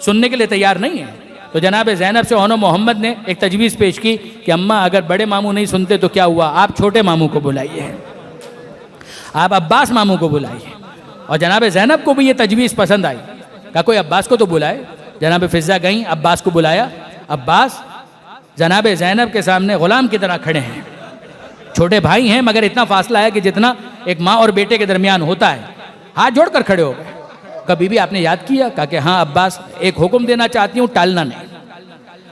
सुनने के लिए तैयार नहीं है, तो जनाब ज़ैनब से ओनो मोहम्मद ने एक तजवीज़ पेश की कि अम्मा अगर बड़े मामू नहीं सुनते तो क्या हुआ, आप छोटे मामू को बुलाइए, आप अब्बास मामू को बुलाइए। और जनाब ज़ैनब को भी ये तजवीज़ पसंद आई, कहा कोई अब्बास को तो बुलाए। जनाब फ़िज़ा गई, अब्बास को बुलाया। अब्बास जनाब ज़ैनब के सामने ग़ुलाम की तरह खड़े हैं, छोटे भाई हैं मगर इतना फासला है कि जितना एक माँ और बेटे के दरमियान होता है, हाथ जोड़कर खड़े हो गए। कभी भी आपने याद किया? कहा कि हाँ अब्बास, एक हुक्म देना चाहती हूँ, टालना नहीं,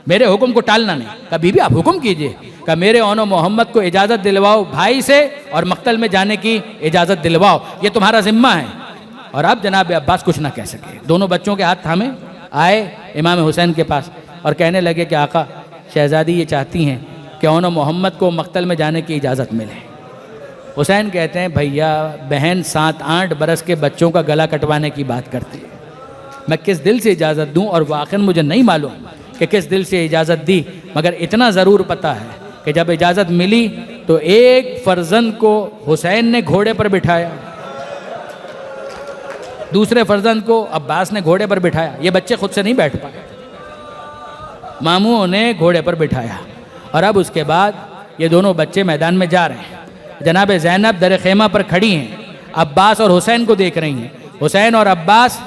मेरे हुक्म को टालना नहीं, कभी भी आप हुक्म कीजिए। कहा मेरे ओनो मोहम्मद को इजाज़त दिलवाओ भाई से, और मक्तल में जाने की इजाज़त दिलवाओ, ये तुम्हारा ज़िम्मा है। और अब जनाब अब्बास कुछ ना कह सके, दोनों बच्चों के हाथ थामे आए इमाम हुसैन के पास और कहने लगे कि आका, शहज़ादी ये चाहती हैं कि ओनो मोहम्मद को मक्तल में जाने की इजाज़त मिले। हुसैन कहते हैं, भैया बहन 7-8 बरस के बच्चों का गला कटवाने की बात करती है, मैं किस दिल से इजाज़त दूं, और वाक़ई मुझे नहीं मालूम कि किस दिल से इजाज़त दी, मगर इतना ज़रूर पता है कि जब इजाज़त मिली तो एक फ़र्जंद को हुसैन ने घोड़े पर बिठाया, दूसरे फ़र्जंद को अब्बास ने घोड़े पर बिठाया। ये बच्चे खुद से नहीं बैठ पाए, मामूओं ने घोड़े पर बिठाया। और अब उसके बाद ये दोनों बच्चे मैदान में जा रहे हैं। जनाब ज़ैनब दर खेमा पर खड़ी हैं, अब्बास और हुसैन को देख रही हैं। हुसैन और अब्बास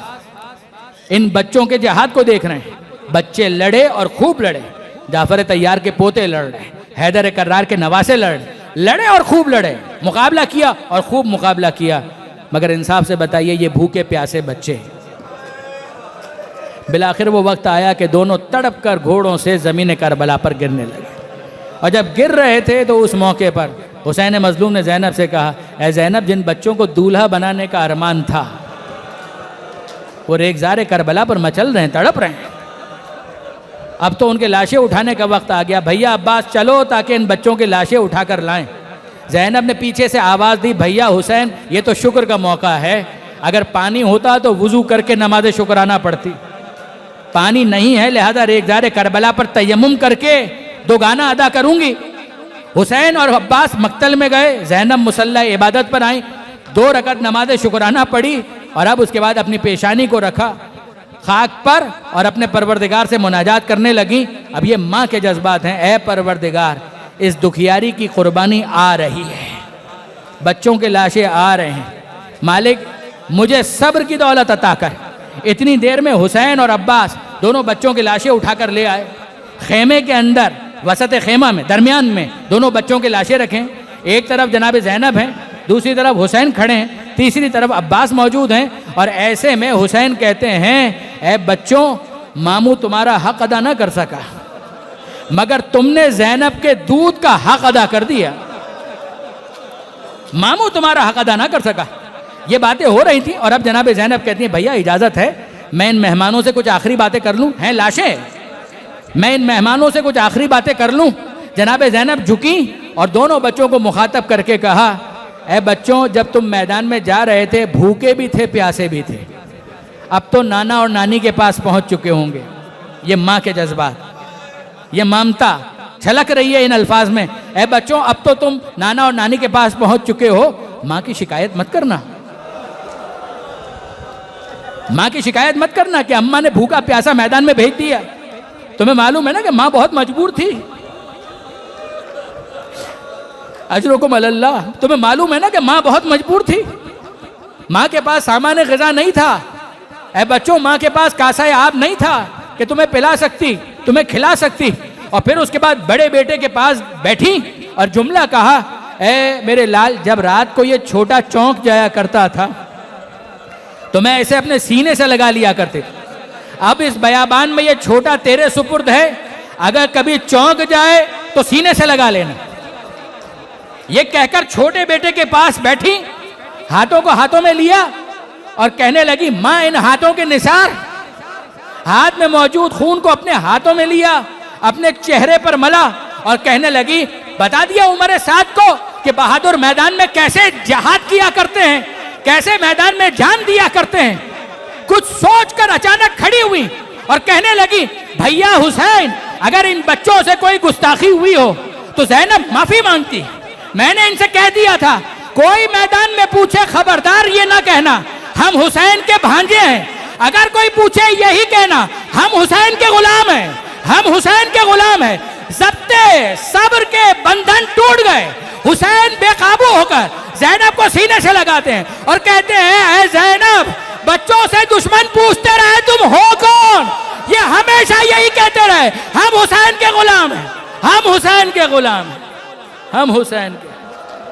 इन बच्चों के जिहाद को देख रहे हैं। बच्चे लड़े और खूब लड़े, जाफ़र तैयार के पोते लड़ रहे, हैदर कर्रार के नवासे लड़े और खूब लड़े, मुकाबला किया और खूब मुकाबला किया। मगर इंसाफ से बताइए, ये भूखे प्यासे बच्चे, बिलाखिर वो वक्त आया कि दोनों तड़प कर घोड़ों से ज़मीन करबला पर गिरने लगे। और जब गिर रहे थे तो उस मौके पर हुसैन मज़लूम ने ज़ैनब से कहा, ए ज़ैनब, जिन बच्चों को दूल्हा बनाने का अरमान था वो रेगज़ार करबला पर मचल रहे हैं, तड़प रहे हैं। अब तो उनके लाशें उठाने का वक्त आ गया, भैया अब्बास चलो ताकि इन बच्चों की लाशें उठा कर लाएँ। ज़ैनब ने पीछे से आवाज़ दी, भैया हुसैन, ये तो शुक्र का मौका है, अगर पानी होता तो वज़ू करके नमाज शुक्राना पढ़ती, पानी नहीं है, लिहाजा रेगज़ार करबला पर तयम्मुम करके दो गाना अदा करूंगी। हुसैन और अब्बास मक्तल में गए, ज़ैनब मुसल्ला इबादत पर आई, 2 रकत नमाज शुक्राना पढ़ी और अब उसके बाद अपनी पेशानी को रखा खाक पर और अपने परवरदिगार से मुनाजात करने लगी। अब ये माँ के जज्बात हैं, ए परवरदिगार, इस दुखियारी की कुर्बानी आ रही है, बच्चों के लाशें आ रहे हैं। मालिक मुझे सब्र की दौलत अता कर। इतनी देर में हुसैन और अब्बास दोनों बच्चों की लाशें उठाकर ले आए। खेमे के अंदर वसत खेमा में दरमियान में दोनों बच्चों की लाशें रखें। एक तरफ जनाब ज़ैनब हैं, दूसरी तरफ हुसैन खड़े हैं, तीसरी तरफ अब्बास मौजूद हैं। और ऐसे में हुसैन कहते हैं, ए बच्चों, मामू तुम्हारा हक अदा ना कर सका, मगर तुमने ज़ैनब के दूध का हक अदा कर दिया। मामू तुम्हारा हक अदा ना कर सका। ये बातें हो रही थी और अब जनाब ज़ैनब कहती हैं, भैया इजाज़त है मैं इन मेहमानों से कुछ आखिरी बातें कर लूँ। हैं लाशें, मैं इन मेहमानों से कुछ आखिरी बातें कर लूँ। जनाब ज़ैनब झुकी और दोनों बच्चों को मुखातब करके कहा, ए बच्चों, जब तुम मैदान में जा रहे थे भूखे भी थे प्यासे भी थे, अब तो नाना और नानी के पास पहुंच चुके होंगे। ये माँ के जज्बात, ये ममता छलक रही है इन अल्फाज में। ए बच्चों, अब तो तुम नाना और नानी के पास पहुंच चुके हो, माँ की शिकायत मत करना, माँ की शिकायत मत करना कि अम्मा ने भूखा प्यासा मैदान में भेज दिया। तुम्हें मालूम है ना कि माँ बहुत मजबूर थी। अजरुकुम अल्लाह, तुम्हें मालूम है ना कि माँ बहुत मजबूर थी। माँ के पास सामान ग़िज़ा नहीं था। ए बच्चों, माँ के पास कासा आब नहीं था कि तुम्हें पिला सकती, तुम्हें खिला सकती। और फिर उसके बाद बड़े बेटे के पास बैठी और जुमला कहा, ए मेरे लाल, जब रात को ये छोटा चौंक जाया करता था तो मैं ऐसे अपने सीने से लगा लिया करते। अब इस बयाबान में ये छोटा तेरे सुपुर्द है, अगर कभी चौंक जाए तो सीने से लगा लेना। ये कहकर छोटे बेटे के पास बैठी, हाथों को हाथों में लिया और कहने लगी, माँ इन हाथों के निसार, हाथ में मौजूद खून को अपने हाथों में लिया, अपने चेहरे पर मला और कहने लगी, बता दिया उमर साद को कि बहादुर मैदान में कैसे जहाद किया करते हैं, कैसे मैदान में जान दिया करते हैं। कुछ सोचकर अचानक खड़ी हुई और कहने लगी, भैया हुसैन, अगर इन बच्चों से कोई गुस्ताखी हुई हो तो ज़ैनब माफी मांगती। मैंने इनसे कह दिया था, कोई मैदान में पूछे खबरदार ये ना कहना हम हुसैन के भांजे हैं। अगर कोई पूछे यही कहना हम हुसैन के गुलाम हैं, हम हुसैन के गुलाम हैं। ज़ब्ते सब्र के बंधन टूट गए। हुसैन बेकाबू होकर ज़ैनब को सीने से लगाते हैं और कहते हैं, ऐ ज़ैनब, बच्चों से दुश्मन पूछते रहे तुम हो कौन, ये हमेशा यही कहते रहे, हम हुसैन के गुलाम हैं, हम हुसैन के गुलाम हैं, हम हुसैन के।